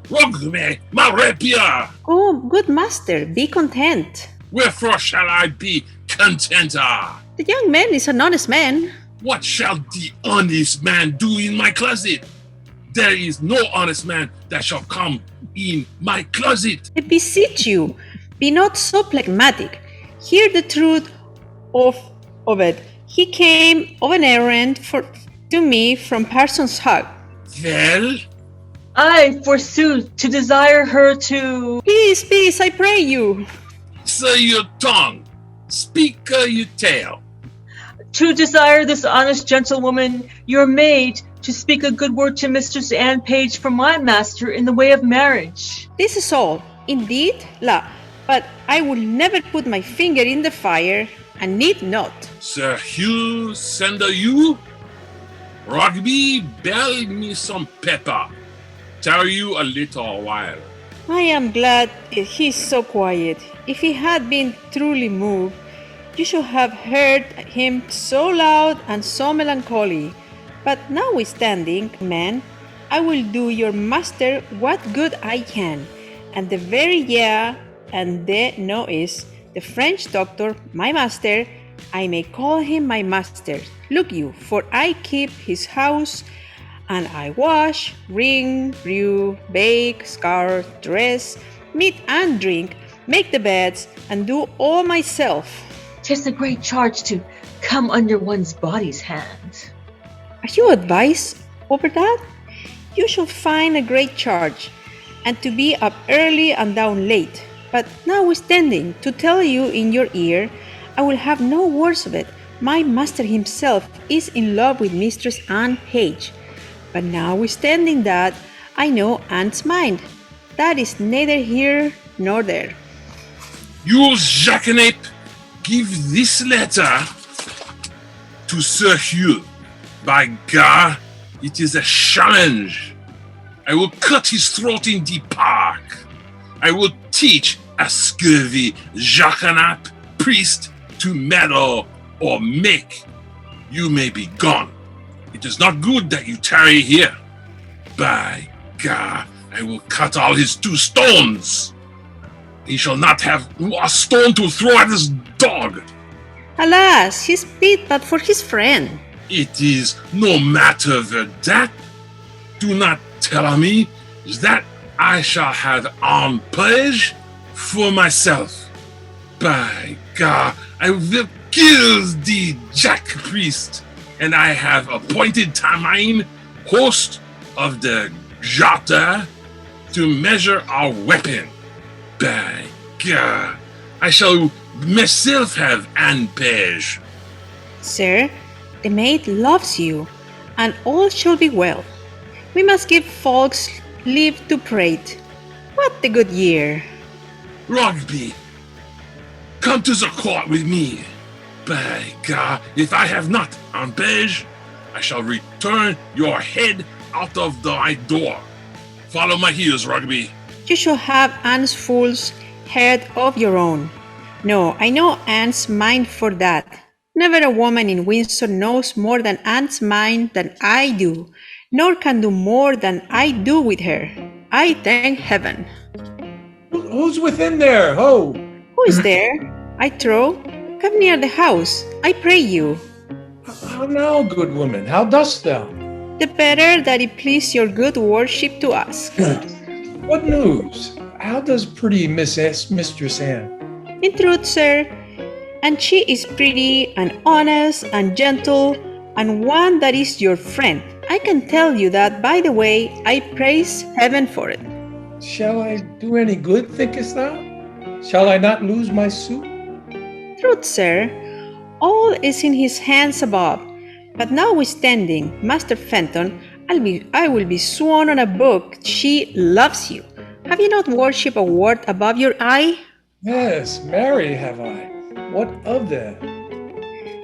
Rugby, my rapier. Oh, good master, be content. Wherefore shall I be contenter? The young man is an honest man. What shall the honest man do in my closet? There is no honest man that shall come in my closet. I beseech you, be not so phlegmatic. Hear the truth of it. He came of an errand to me from Parson's Hug. Well? I, forsooth, to desire her to... Peace, I pray you. Say your tongue. Speak your tale. To desire this honest gentlewoman, your maid, to speak a good word to Mistress Anne Page for my master in the way of marriage. This is all. Indeed, but I will never put my finger in the fire, and need not. Sir Hugh send you? Rugby, bell me some pepper. Tarry you a little while. I am glad he's so quiet. If he had been truly moved, you should have heard him so loud and so melancholy. But notwithstanding, man, I will do your master what good I can. And the very and the no is the French doctor, my master, I may call him my master. Look you, for I keep his house, and I wash, wring, brew, bake, scour, dress, meat and drink, make the beds, and do all myself. 'Tis a great charge to come under one's body's hand. Are you advised over that? You shall find a great charge, and to be up early and down late. But notwithstanding, to tell you in your ear, I will have no words of it. My master himself is in love with Mistress Anne Page. But notwithstanding that, I know Anne's mind. That is neither here nor there. You jackanapes, give this letter to Sir Hugh. By God, it is a challenge. I will cut his throat in the park. I will teach a scurvy jackanap priest to meddle or make. You may be gone. It is not good that you tarry here. By God, I will cut all his 2 stones. He shall not have a stone to throw at his dog. Alas, he's bit but for his friend. It is no matter for that. Do not tell me that I shall have armed page for myself. By God, I will kill the Jack Priest, and I have appointed mine host of the Jota to measure our weapon. By God, I shall myself have an page. Sir, the maid loves you, and all shall be well. We must give folks leave to prate. What a good year! Rugby, come to the court with me. By God, if I have not an page, I shall return your head out of thy door. Follow my heels, Rugby. You shall have Anne's fool's head of your own. No, I know Anne's mind for that. Never a woman in Windsor knows more than Anne's mind than I do, nor can do more than I do with her. I thank heaven. Who's within there? Ho! Who is there? I trow. Come near the house, I pray you. How now, good woman? How dost thou? The better that it please your good worship to ask. What news? How does pretty Mistress Anne? In truth, sir, and she is pretty and honest and gentle, and one that is your friend. I can tell you that, by the way, I praise heaven for it. Shall I do any good, thinkest thou? Shall I not lose my suit? Truth, sir, all is in his hands above. But notwithstanding, Master Fenton, I will be sworn on a book she loves you. Have you not worshipped a word above your eye? Yes, marry have I. What of that?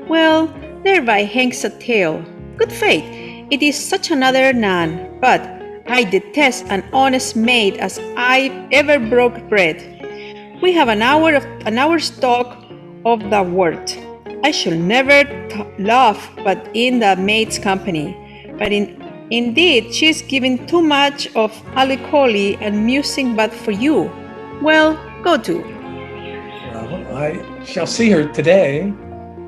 Well, thereby hangs a tale. Good faith, it is such another none, but I detest an honest maid as I ever broke bread. We have an hour's talk of the word. I shall never laugh but in the maid's company. But indeed, she is giving too much of melancholy and musing but for you. Well, go to. Well, I shall see her today.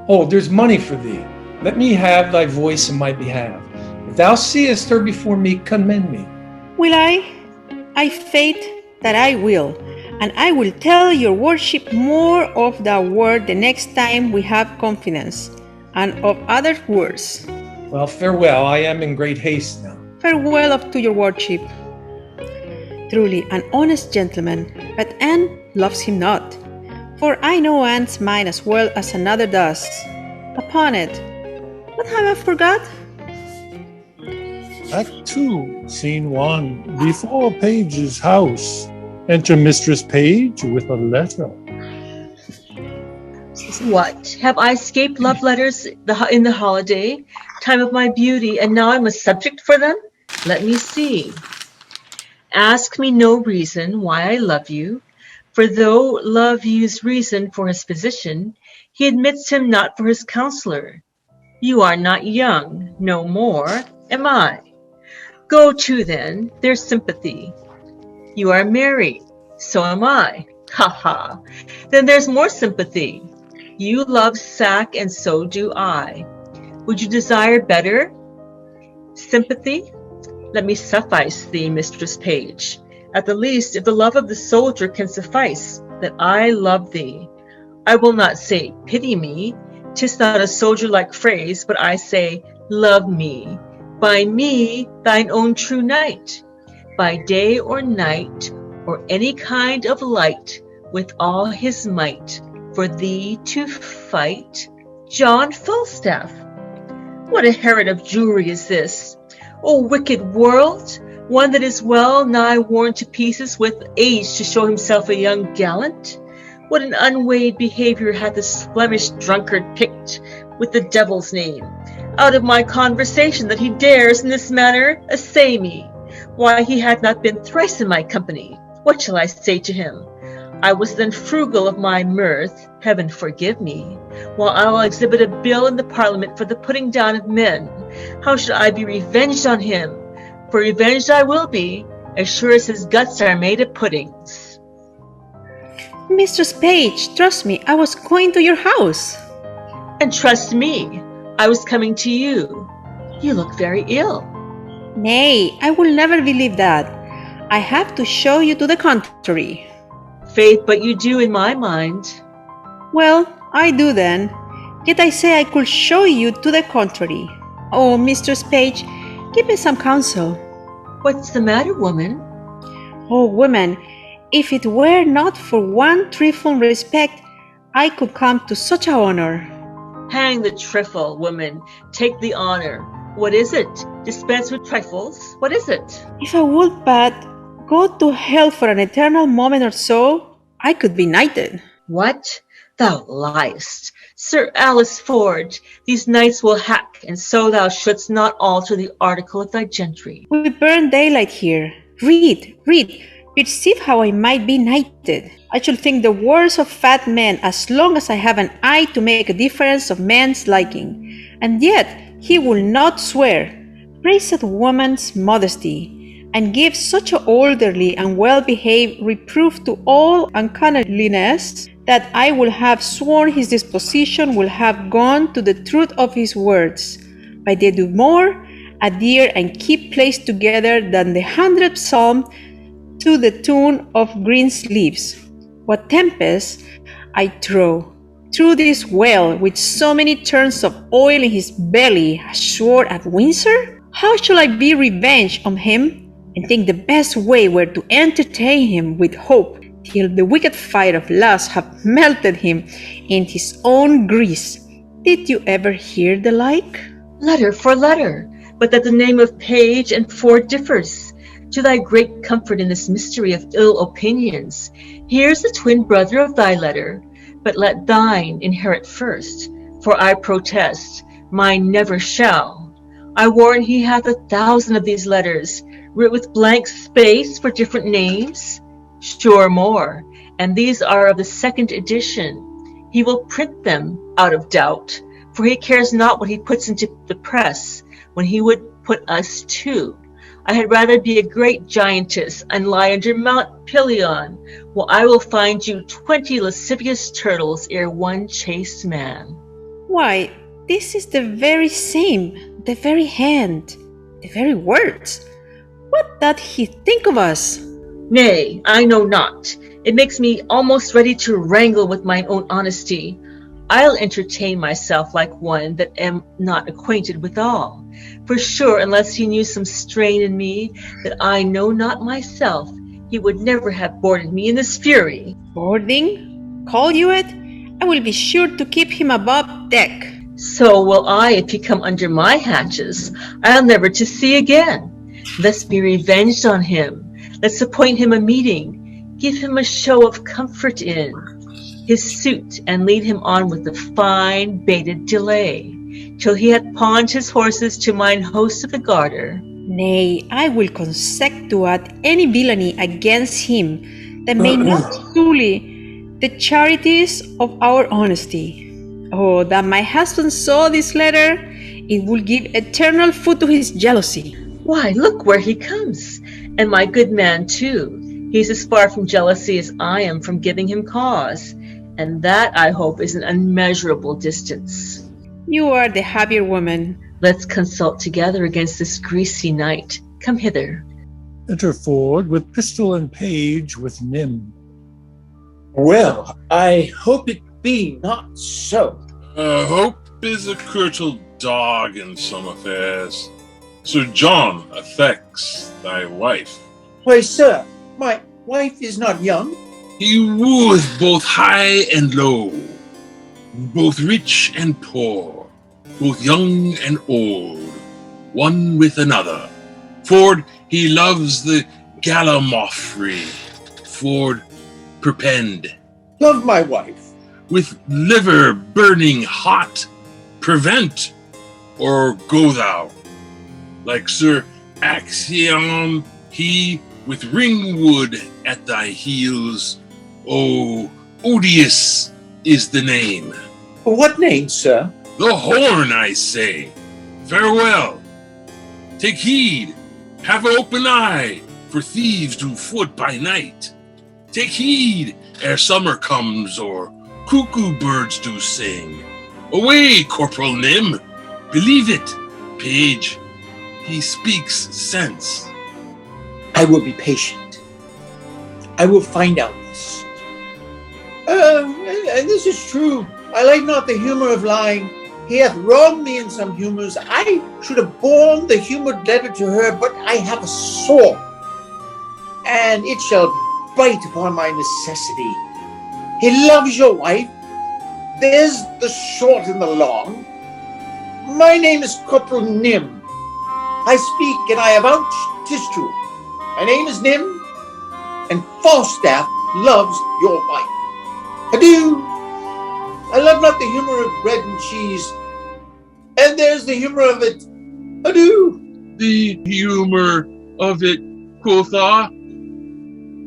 Oh, there's money for thee. Let me have thy voice in my behalf. If thou seest her before me, commend me. Will I? I faith that I will. And I will tell your worship more of the word the next time we have confidence, and of other words. Well, farewell. I am in great haste now. Farewell to your worship. Truly an honest gentleman, but Anne loves him not. For I know Anne's mind as well as another does. Upon it, what have I forgot? Act 2, Scene 1. Before Page's house. Enter Mistress Page with a letter. What? Have I escaped love letters in the holiday, time of my beauty, and now I'm a subject for them? Let me see. Ask me no reason why I love you, for though love use reason for his physician, he admits him not for his counselor. You are not young, no more am I. Go to then, there's sympathy. You are married, so am I. Ha ha. Then there's more sympathy. You love sack and so do I. Would you desire better sympathy? Let me suffice thee, Mistress Page. At the least, if the love of the soldier can suffice, that I love thee. I will not say pity me, 'tis not a soldier-like phrase, but I say love me. By me, thine own true knight. By day or night, or any kind of light, with all his might, for thee to fight, John Falstaff. What a herod of Jewry is this, O wicked world, one that is well nigh worn to pieces with age to show himself a young gallant? What an unweighed behaviour hath this Flemish drunkard picked with the devil's name out of my conversation, that he dares in this manner assay me? Why, he had not been thrice in my company. What shall I say to him? I was then frugal of my mirth, heaven forgive me, while I will exhibit a bill in the Parliament for the putting down of men. How should I be revenged on him? For revenged I will be, as sure as his guts are made of puddings. Mistress Page, trust me, I was going to your house. And trust me, I was coming to you. You look very ill. Nay, I will never believe that. I have to show you to the contrary. Faith, but you do in my mind. Well, I do then. Yet I say I could show you to the contrary. Oh, Mistress Page, give me some counsel. What's the matter, woman? Oh, woman, if it were not for one trifle respect, I could come to such a honor. Hang the trifle, woman. Take the honor. What is it? Dispense with trifles? What is it? If I would but go to hell for an eternal moment or so, I could be knighted. What? Thou liest. Sir Alice Forge, these knights will hack, and so thou shouldst not alter the article of thy gentry. We burn daylight here. Read, perceive how I might be knighted. I should think the worst of fat men as long as I have an eye to make a difference of men's liking. And yet he will not swear. Praise a woman's modesty, and give such an orderly and well-behaved reproof to all uncannily,ness, that I will have sworn his disposition will have gone to the truth of his words. But they do more adhere and keep placed together than the 100th psalm to the tune of green leaves. What tempest I trow through this well with so many turns of oil in his belly, ashore at Windsor? How shall I be revenged on him, and think the best way were to entertain him with hope, till the wicked fire of lust have melted him in his own grease? Did you ever hear the like? Letter for letter, but that the name of Page and Ford differs. To thy great comfort in this mystery of ill opinions, here's the twin brother of thy letter, but let thine inherit first, for I protest, mine never shall. I warrant he hath 1,000 of these letters, writ with blank space for different names. Sure more, and these are of the second edition. He will print them out of doubt, for he cares not what he puts into the press, when he would put us too. I had rather be a great giantess and lie under Mount Pelion, while I will find you 20 lascivious turtles ere one chaste man. Why, this is the very same, the very hand, the very words. What doth he think of us? Nay, I know not. It makes me almost ready to wrangle with mine own honesty. I'll entertain myself like one that am not acquainted withal. For sure, unless he knew some strain in me that I know not myself, he would never have boarded me in this fury. Boarding? Call you it? I will be sure to keep him above deck. So will I if he come under my hatches. I'll never to see again. Let's be revenged on him. Let's appoint him a meeting. Give him a show of comfort in his suit, and lead him on with a fine baited delay, till he hath pawned his horses to mine host of the Garter. Nay, I will consent to add any villainy against him that may not sully the charities of our honesty. Oh, that my husband saw this letter, it will give eternal food to his jealousy. Why, look where he comes, and my good man too. He's as far from jealousy as I am from giving him cause, and that, I hope, is an unmeasurable distance. You are the happier woman. Let's consult together against this greasy knight. Come hither. Enter Ford with pistol and Page with Nym. Well, I hope it be not so. Hope is a curtal dog in some affairs. Sir John affects thy wife. Why, sir, my wife is not young. He wooeth both high and low, both rich and poor, both young and old, one with another. Ford, he loves the gallimaufry. Ford perpend. Love my wife. With liver burning hot, prevent, or go thou. Like Sir Axiom, he with ringwood at thy heels. Oh, odious is the name. What name, sir? The horn, I say. Farewell. Take heed. Have an open eye. for thieves do foot by night. Take heed ere summer comes, or cuckoo birds do sing. Away, Corporal Nim! Believe it, page, he speaks sense. I will be patient. I will find out this. And this is true. I like not the humor of lying. He hath wronged me in some humors. I should have borne the humored letter to her, but I have a sore, and it shall bite upon my necessity. He loves your wife. There's the short and the long. My name is Corporal Nim. I speak and I avouch 'tis true. My name is Nim, and Falstaff loves your wife. Adieu. I love not the humor of bread and cheese, and there's the humor of it. Adieu. The humor of it, quotha.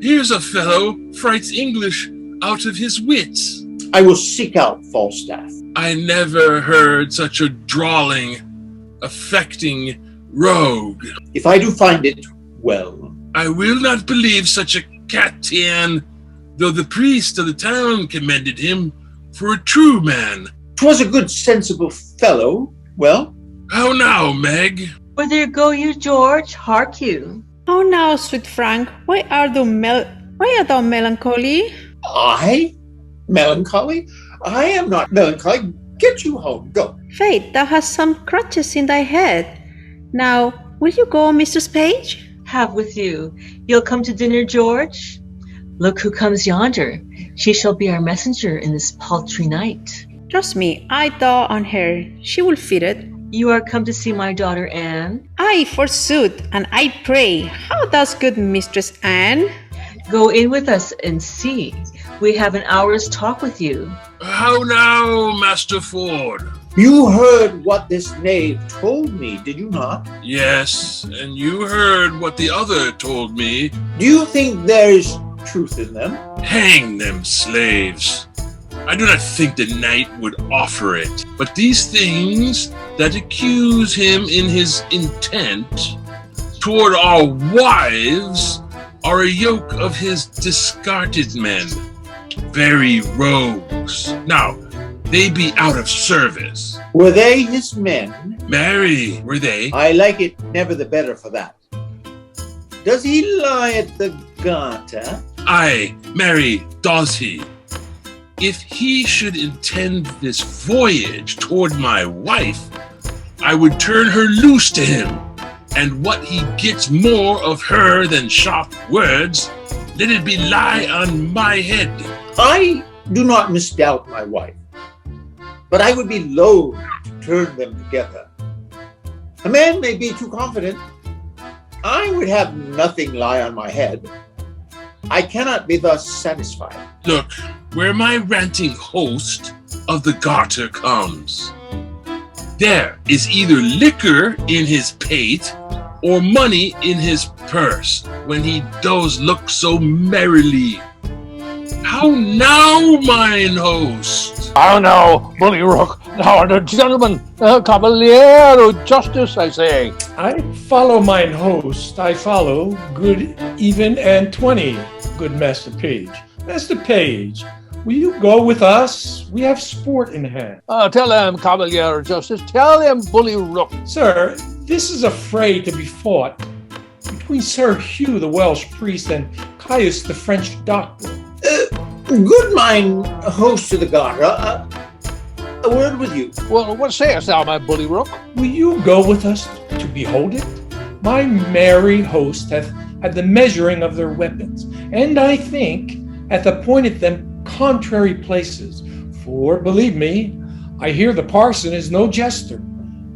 Here's a fellow frights English out of his wits. I will seek out Falstaff. I never heard such a drawling, affecting rogue. If I do find it, well. I will not believe such a Catian, though the priest of the town commended him for a true man. 'Twas a good sensible fellow. Well? How now, Meg? Whither go you, George? Hark you. How now, sweet Frank, why art thou melancholy? I? Melancholy? I am not melancholy. Get you home. Go. Faith, thou hast some crutches in thy head. Now, will you go, Mistress Page? Have with you. You'll come to dinner, George? Look who comes yonder. She shall be our messenger in this paltry night. Trust me, I thought on her. She will fit it. You are come to see my daughter Anne? Aye, forsooth, and I pray, how does good Mistress Anne? Go in with us and see. We have an hour's talk with you. How now, Master Ford? You heard what this knave told me, did you not? Yes, and you heard what the other told me. Do you think there is truth in them? Hang them slaves. I do not think the knight would offer it, but these things that accuse him in his intent toward our wives are a yoke of his discarded men, very rogues. Now, they be out of service. Were they his men? Marry, were they? I like it never the better for that. Does he lie at the Garter? Aye, marry, does he? If he should intend this voyage toward my wife, I would turn her loose to him, and what he gets more of her than sharp words, let it be lie on my head. I do not misdoubt my wife, but I would be loath to turn them together. A man may be too confident. I would have nothing lie on my head. I cannot be thus satisfied. Look, where my ranting host of the Garter comes, there is either liquor in his pate or money in his purse when he does look so merrily. How now, mine host? How now, Bully Rook? Now, the gentleman, Cavalier Justice, I say. I follow mine host. I follow good even and 20, good Master Page. Master Page, will you go with us? We have sport in hand. Tell him, Cavalier Justice, tell him, Bully Rook. Sir, this is a fray to be fought between Sir Hugh, the Welsh priest, and Caius, the French doctor. Good mine host to the Garter, a word with you. Well, what sayest thou, my Bully Rook? Will you go with us to behold it? My merry host hath had the measuring of their weapons, and I think hath appointed them contrary places. For, believe me, I hear the parson is no jester.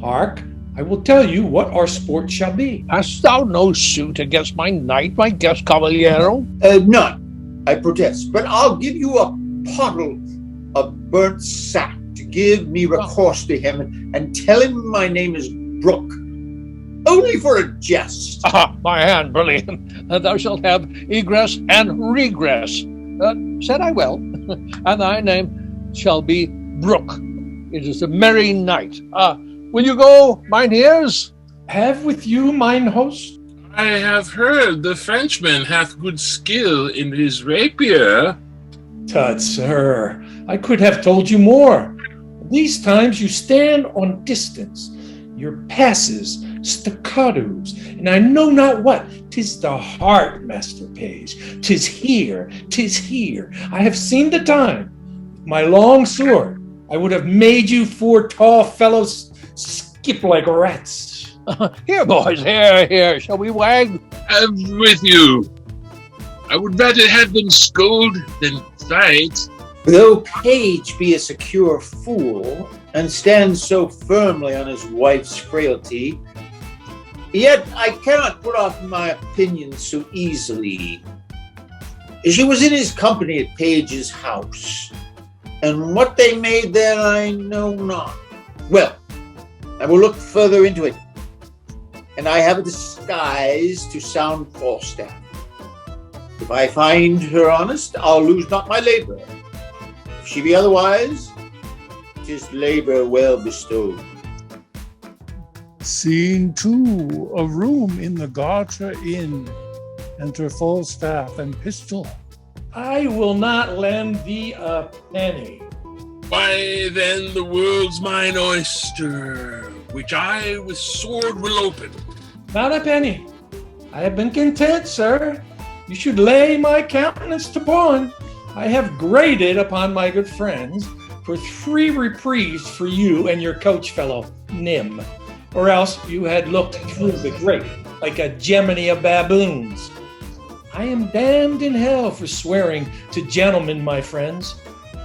Hark, I will tell you what our sport shall be. Hast thou no suit against my knight, my guest Cavaliero? None, I protest, but I'll give you a pottle of burnt sack to give me recourse to him and tell him my name is Brooke. Only for a jest. Aha, my hand, Bully. Thou shalt have egress and regress. Said I well? And thy name shall be Brooke. It is a merry night. Will you go, mine ears? Have with you, mine host? I have heard the Frenchman hath good skill in his rapier. Tut, sir, I could have told you more. These times you stand on distance, your passes, staccatos, and I know not what. 'Tis the heart, Master Page. 'Tis here, 'tis here. I have seen the time. My long sword, I would have made you four tall fellows skip like rats. Here, boys, here. Shall we wag? I'm with you. I would rather have them scold than fight. Though Page be a secure fool and stands so firmly on his wife's frailty, yet I cannot put off my opinion so easily. She was in his company at Page's house, and what they made there I know not. Well, I will look further into it, and I have a disguise to sound Falstaff. If I find her honest, I'll lose not my labor. If she be otherwise, 'tis labor well bestowed. Scene 2, a room in the Garter Inn. Enter Falstaff and Pistol. I will not lend thee a penny. Why then the world's mine oyster, which I with sword will open. Not a penny. I have been content, sir. You should lay my countenance to pawn. I have graded upon my good friends for 3 reprieves for you and your coach fellow, Nim, or else you had looked through the grate like a gemini of baboons. I am damned in hell for swearing to gentlemen, my friends.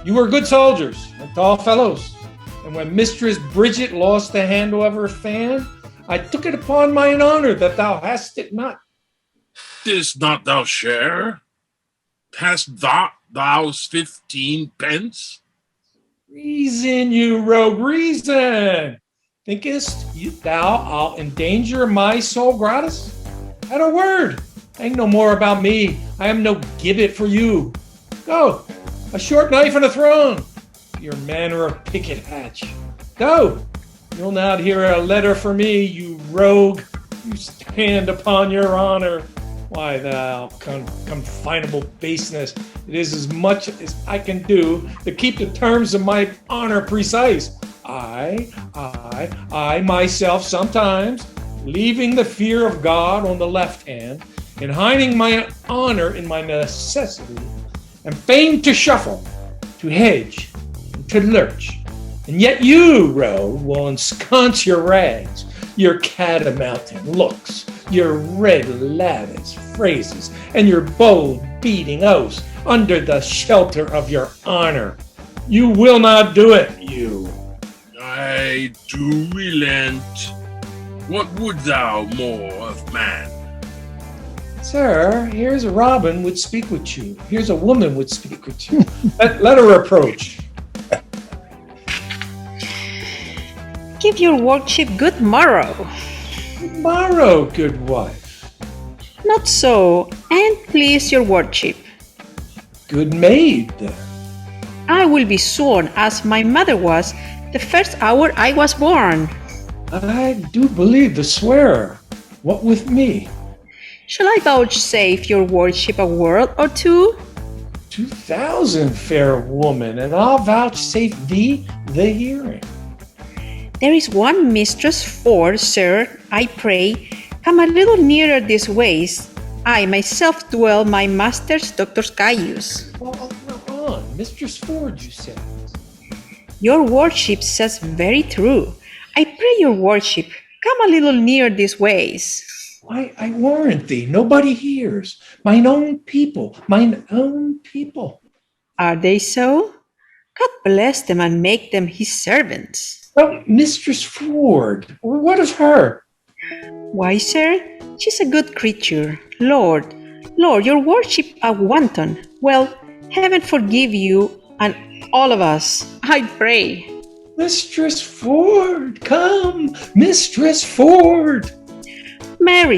You were good soldiers and tall fellows, and when Mistress Bridget lost the handle of her fan, I took it upon mine honor that thou hast it not. Didst not thou share? Hast thou 15 pence? Reason, you rogue, reason. Thinkest thou I'll endanger my soul gratis? At a word, think no more about me. I am no gibbet for you. Go, a short knife and a throne. Your manner of picket hatch. Go, you'll not hear a letter for me, you rogue. You stand upon your honor. Why, thou confinable baseness, it is as much as I can do to keep the terms of my honor precise. I myself sometimes, leaving the fear of God on the left hand, and hiding my honor in my necessity, am fain to shuffle, to hedge, and to lurch. And yet you, rogue, will ensconce your rags, your catamounting looks, your red lattice phrases, and your bold beating oaths under the shelter of your honor. You will not do it, you. I do relent. What would thou more of man? Sir, here's a robin would speak with you. Here's a woman would speak with you. Let her approach. Give your worship good morrow. Good morrow, good wife. Not so, and please your worship. Good maid. I will be sworn as my mother was the first hour I was born. I do believe the swearer. What with me? Shall I vouchsafe your worship a word or two? 2,000, fair woman, and I'll vouchsafe thee the hearing. There is one Mistress Ford, sir, I pray, come a little nearer these ways. I myself dwell my master's Dr. Caius. Well, on, Mistress Ford, you said. Your worship says very true. I pray your worship, come a little near these ways. Why, I warrant thee, nobody hears. Mine own people, mine own people. Are they so? God bless them and make them his servants. Oh, Mistress Ford, what of her? Why, sir, she's a good creature. Lord, your worship a wanton. Well, heaven forgive you and all of us, I pray. Mistress Ford, come, Mistress Ford. Mary,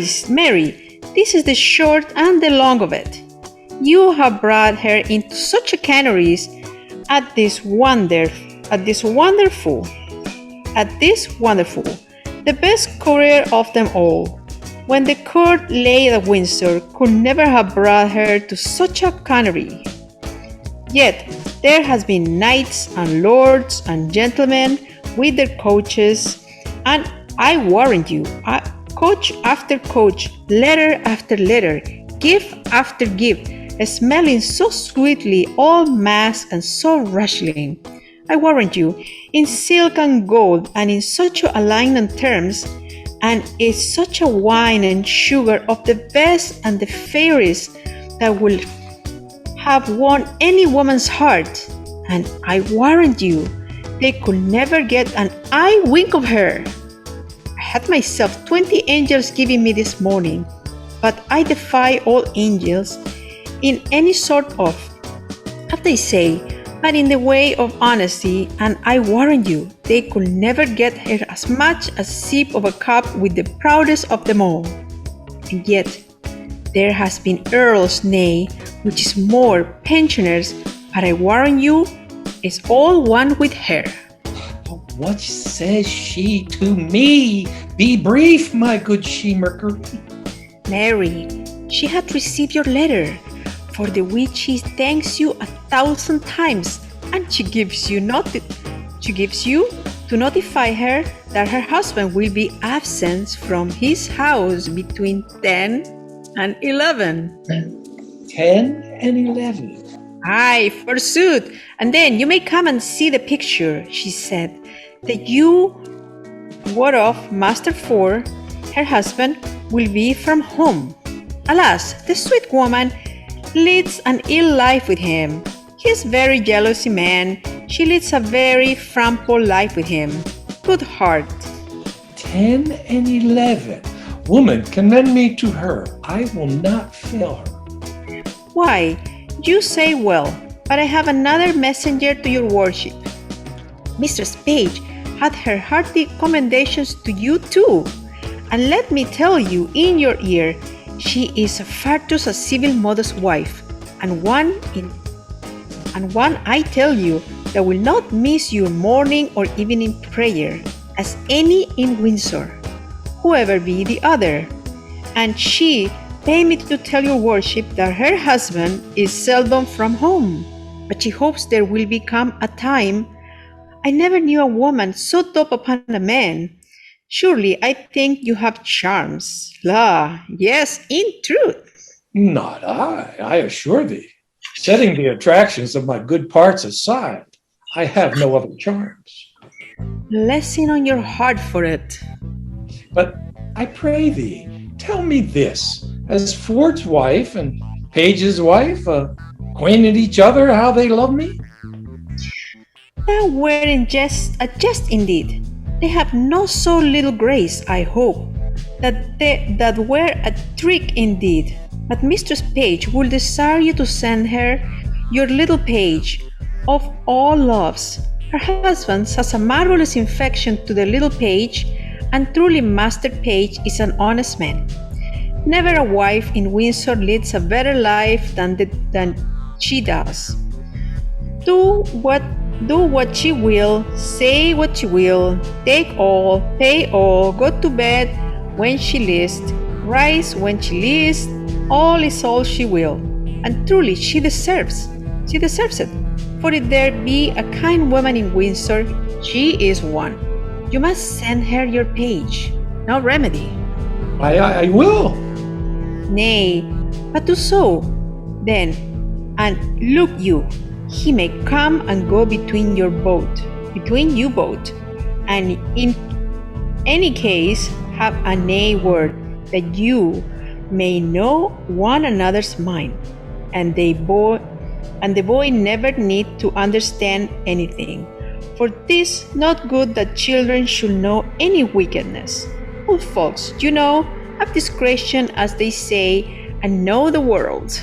this is the short and the long of it. You have brought her into such a canaries at this wonderful, the best courier of them all. when the court lady at Windsor could never have brought her to such a cannery. Yet there has been knights and lords and gentlemen with their coaches, and I warrant you, coach after coach, letter after letter, gift after gift, smelling so sweetly, all masked and so rustling, I warrant you, in silk and gold, and in such a line and terms, and is such a wine and sugar of the best and the fairest that will have won any woman's heart, and I warrant you, they could never get an eye wink of her. I had myself 20 angels giving me this morning, but I defy all angels in any sort of, as they say, but in the way of honesty, and I warrant you, they could never get her as much as a sip of a cup with the proudest of them all. And yet, there has been earls, nay, which is more, pensioners, but I warrant you, is all one with her. But what says she to me? Be brief, my good She-Mercury. Mary, she hath received your letter, for the which she thanks you 1,000 times, and she gives you to notify her that her husband will be absent from his house between 10 and 11. 10 and 11. Aye, forsooth. And then you may come and see the picture, she said, that you whereof Master For, her husband, will be from home. Alas, the sweet woman leads an ill life with him. He is very jealousy man. She leads a very frample life with him. Good heart. 10 and 11. Woman, commend me to her. I will not fail her. Why, you say well, but I have another messenger to your worship. Mistress Page had her hearty commendations to you too, and let me tell you in your ear, she is far too a civil modest wife, and one I tell you that will not miss your morning or evening prayer, as any in Windsor, whoever be the other. And she pay me to tell your worship that her husband is seldom from home, but she hopes there will become a time. I never knew a woman so dote upon a man. Surely I think you have charms. La, yes, in truth. Not I assure thee. Setting the attractions of my good parts aside, I have no other charms. Blessing on your heart for it. But I pray thee, tell me this, has Ford's wife and Page's wife acquainted each other how they love me? That were in jest indeed. They have no so little grace, I hope, that were a trick indeed. But Mistress Page will desire you to send her your little page of all loves. Her husband has a marvelous affection to the little page, and truly Master Page is an honest man. Never a wife in Windsor leads a better life than she does. Do what she will, say what she will, take all, pay all, go to bed when she list, rise when she list, all is all she will. And truly she deserves it. For if there be a kind woman in Windsor, she is one. You must send her your page. No remedy. I will. Nay, but do so, then, and look you, he may come and go between you both, and in any case have a nay word, that you may know one another's mind, and the boy never need to understand anything. For 'tis not good that children should know any wickedness. Old folks, you know, have discretion, as they say, and know the world.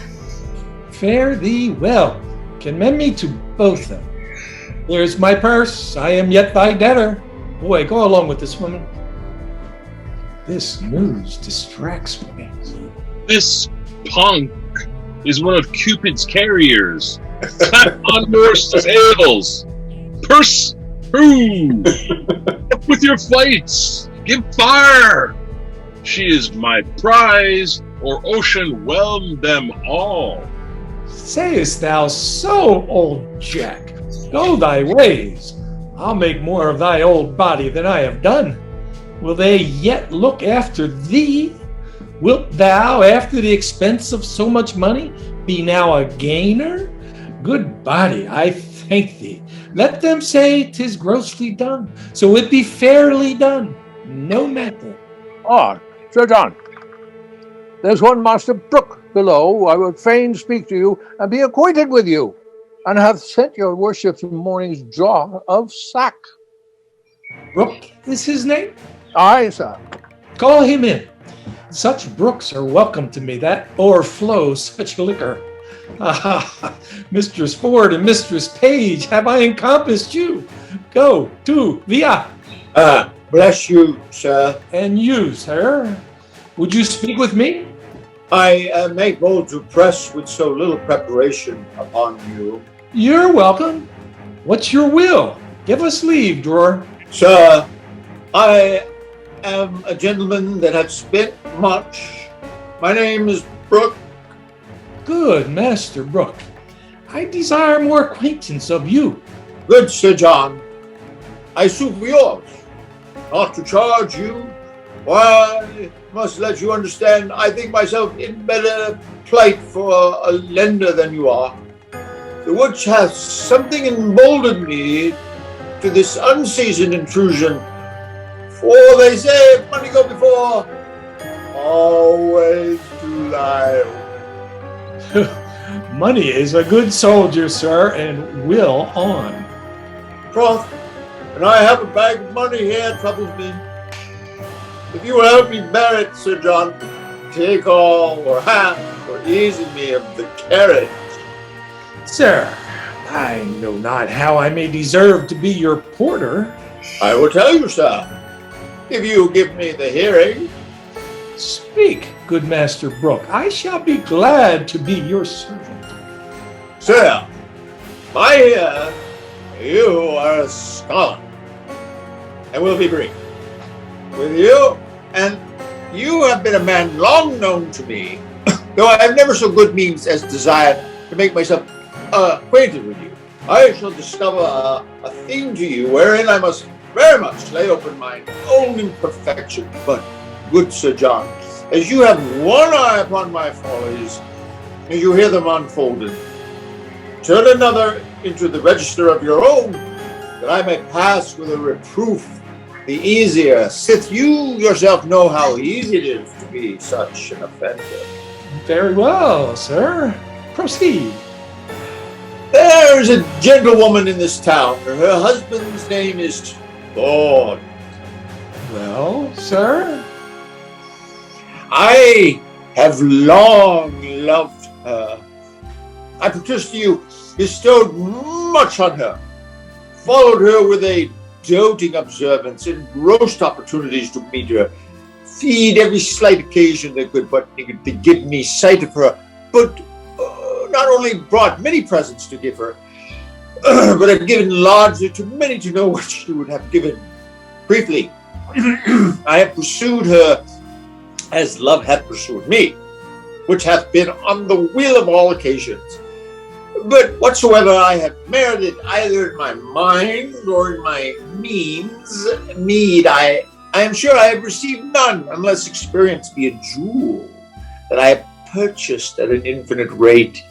Fare thee well. Commend me to both them. Here's my purse. I am yet thy debtor. Boy, go along with this woman. This news distracts me. This punk is one of Cupid's carriers. Clap on your sails. Purse, who? Up with your flights. Give fire. She is my prize, or ocean whelmed them all. Sayest thou so, old Jack? Go thy ways. I'll make more of thy old body than I have done. Will they yet look after thee? Wilt thou, after the expense of so much money, be now a gainer? Good body, I thank thee. Let them say 'tis grossly done, so it be fairly done. No matter. Ah, Sir John, there's one Master Brooke below. I would fain speak to you and be acquainted with you, and hath sent your worship's morning's jar of sack. Brooke is his name? Aye, sir. Call him in. Such brooks are welcome to me, that o'erflows such liquor. Ah, Mistress Ford and Mistress Page, have I encompassed you? Go, to, via. Bless you, sir. And you, sir, would you speak with me? I make bold to press with so little preparation upon you. You're welcome. What's your will? Give us leave, drawer. Sir, I am a gentleman that have spent much. My name is Brooke. Good, Master Brooke. I desire more acquaintance of you. Good Sir John, I sue for yours. Not to charge you, why, must let you understand I think myself in better plight for a lender than you are, the which hath something emboldened me to this unseasoned intrusion. For they say, if money go before, always to lie. Money is a good soldier, sir, and will on. Troth, and I have a bag of money here troubles me. If you will help me bear it, Sir John, take all or half, or ease me of the carriage. Sir, I know not how I may deserve to be your porter. I will tell you, sir, if you give me the hearing. Speak, good Master Brooke. I shall be glad to be your servant. Sir, I hear you are a scholar, and will be brief with you, and you have been a man long known to me, though I have never so good means as desire to make myself acquainted with you. I shall discover a thing to you wherein I must very much lay open mine own imperfection. But, good Sir John, as you have one eye upon my follies, as you hear them unfolded, turn another into the register of your own, that I may pass with a reproof the easier, sith you yourself know how easy it is to be such an offender. Very well, sir. Proceed. There is a gentlewoman in this town. Her husband's name is Ford. Well, sir? I have long loved her. I protest to you, bestowed much on her, followed her with a doting observance, engrossed opportunities to meet her, feed every slight occasion that could but to give me sight of her, but not only brought many presents to give her, but have given largely to many to know what she would have given. Briefly, I have pursued her as love hath pursued me, which hath been on the will of all occasions. But whatsoever I have merited, either in my mind or in my need, I am sure I have received none, unless experience be a jewel that I have purchased at an infinite rate,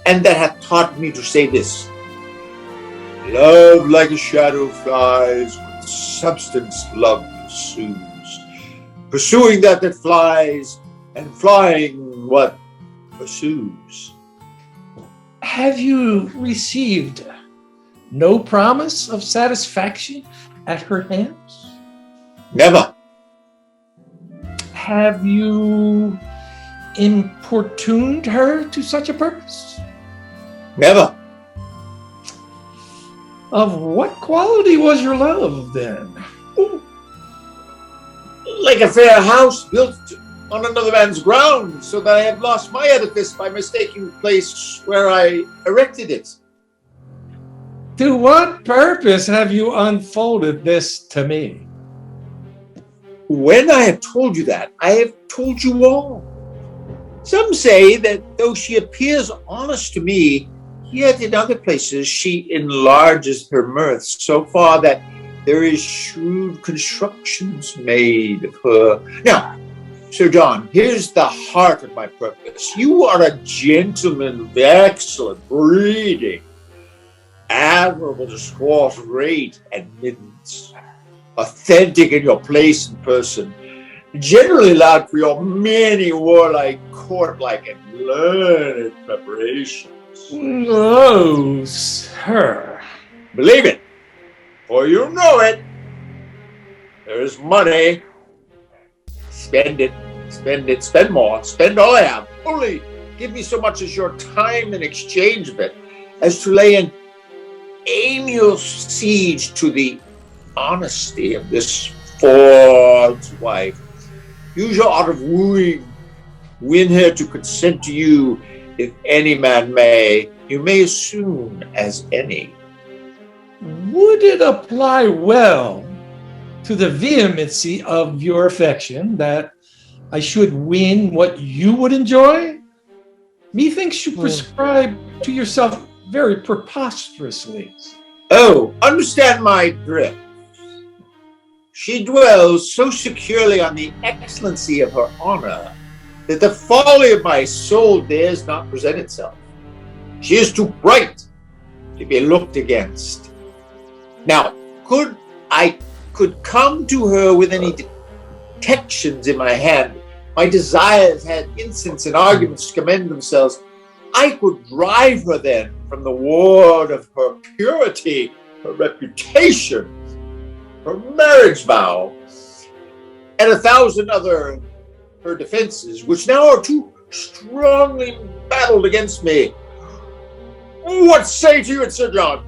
and that hath taught me to say this: love like a shadow flies, with substance love pursues, pursuing that flies, and flying what pursues. Have you received no promise of satisfaction at her hands? Never. Have you importuned her to such a purpose? Never. Of what quality was your love, then? Like a fair house built on another man's ground, so that I have lost my edifice by mistaking the place where I erected it. To what purpose have you unfolded this to me? When I have told you that, I have told you all. Some say that though she appears honest to me, yet in other places she enlarges her mirth so far that there is shrewd constructions made of her. Now, Sir John, here's the heart of my purpose. You are a gentleman of excellent breeding, admirable discourse, rate, and mittens, authentic in your place and person, generally allowed for your many warlike, court-like, and learned preparations. Oh, sir. Believe it, for you know it. There's money. Spend it, spend more, spend all I have. Only give me so much as your time in exchange of it, as to lay an amiable siege to the honesty of this Ford's wife. Use your art of wooing, win her to consent to you, if any man may. You may as soon as any. Would it apply well to the vehemency of your affection that I should win what you would enjoy? Methinks you prescribe to yourself very preposterously. Oh, understand my drift. She dwells so securely on the excellency of her honor that the folly of my soul dares not present itself. She is too bright to be looked against. Now, could I come to her with any detections in my hand, my desires had instance and arguments to commend themselves, I could drive her then from the ward of her purity, her reputation, her marriage vow, and 1,000 other her defenses, which now are too strongly battled against me. What say to you, Sir John?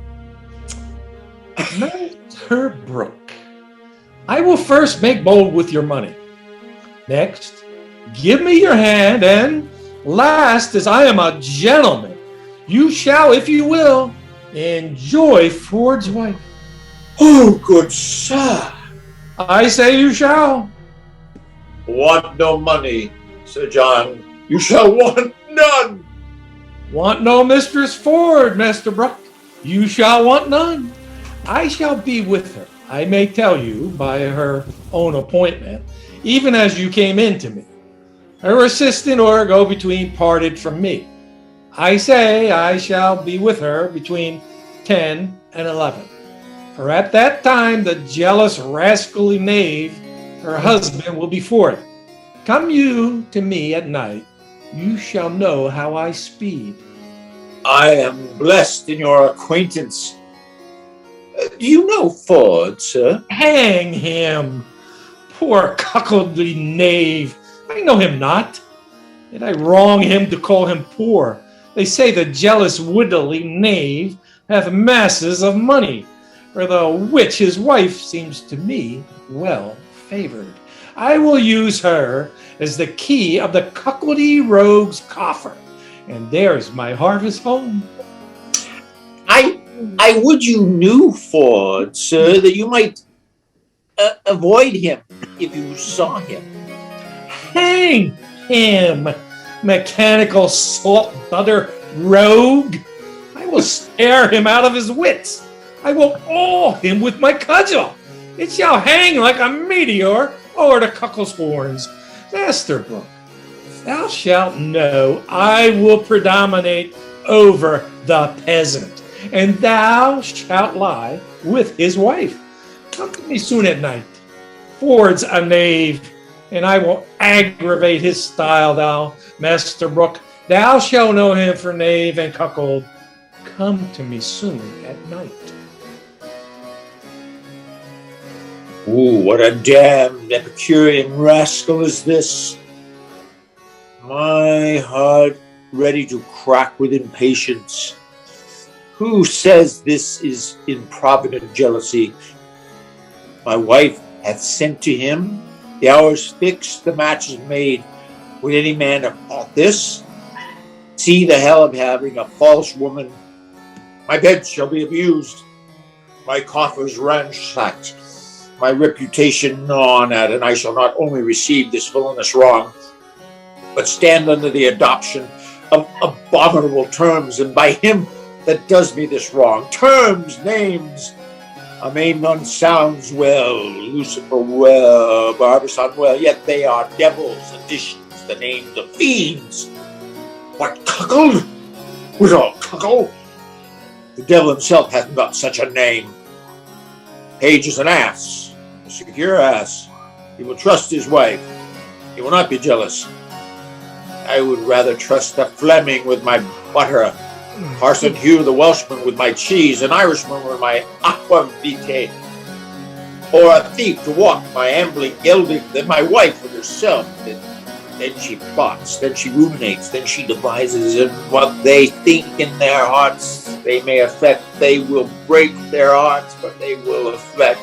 Master Brooke, I will first make bold with your money. Next, give me your hand, and last, as I am a gentleman, you shall, if you will, enjoy Ford's wife. Oh, good sir. I say you shall. Want no money, Sir John. You shall want none. Want no Mistress Ford, Master Brooke. You shall want none. I shall be with her, I may tell you, by her own appointment, even as you came into me. Her assistant or go-between parted from me. I say I shall be with her between 10 and 11. For at that time the jealous rascally knave, her husband, will be forth. Come you to me at night, you shall know how I speed. I am blessed in your acquaintance. Do you know Ford, sir? Hang him! Poor cuckoldly knave! I know him not. Did I wrong him to call him poor? They say the jealous widowy knave hath masses of money, for the which his wife seems to me well favored. I will use her as the key of the cuckoldy rogue's coffer, and there's my harvest home. I would you knew Ford, sir, that you might avoid him if you saw him. Hang him, mechanical salt butter rogue! I will stare him out of his wits. I will awe him with my cudgel. It shall hang like a meteor o'er the cuckle's horns. Master Brooke, thou shalt know I will predominate over the peasant, and thou shalt lie with his wife. Come to me soon at night. Ford's a knave, and I will aggravate his style, thou, Master Brooke. Thou shalt know him for knave and cuckold. Come to me soon at night. Ooh, what a damned Epicurean rascal is this! My heart ready to crack with impatience. Who says this is improvident jealousy? My wife hath sent to him, the hour's fixed, the match is made. Would any man have thought this? See the hell of having a false woman. My bed shall be abused, my coffers ransacked. my reputation gnawn at, and I shall not only receive this villainous wrong, but stand under the adoption of abominable terms, and by him that does me this wrong. Terms, names, Amendment sounds well, Lucifer well, Barberson well, yet they are devils' additions, the names of fiends. What, cuckold? Widow, cuckold? The devil himself hath not such a name. Page is an ass, a secure ass. He will trust his wife. He will not be jealous. I would rather trust a Fleming with my butter, Parson Hugh the Welshman with my cheese, an Irishman with my aqua vitae, or a thief to walk my ambling gelding than my wife with herself. Then she plots, then she ruminates, then she devises, and what they think in their hearts they may affect. They will break their hearts, but they will affect.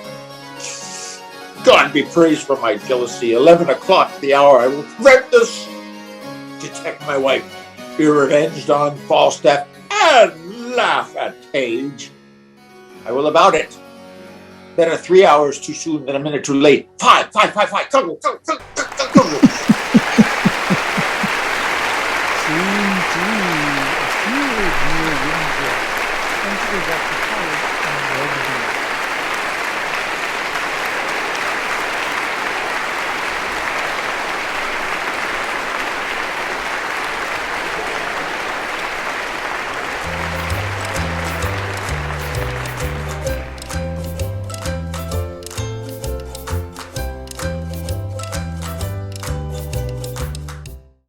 God be praised for my jealousy. 11 o'clock, the hour I will prevent this. Detect my wife, be revenged on Falstaff, and laugh at Page. I will about it. Better 3 hours too soon than a minute too late. Five. Go. Scene 3. A field near Windsor. Enters at the palace and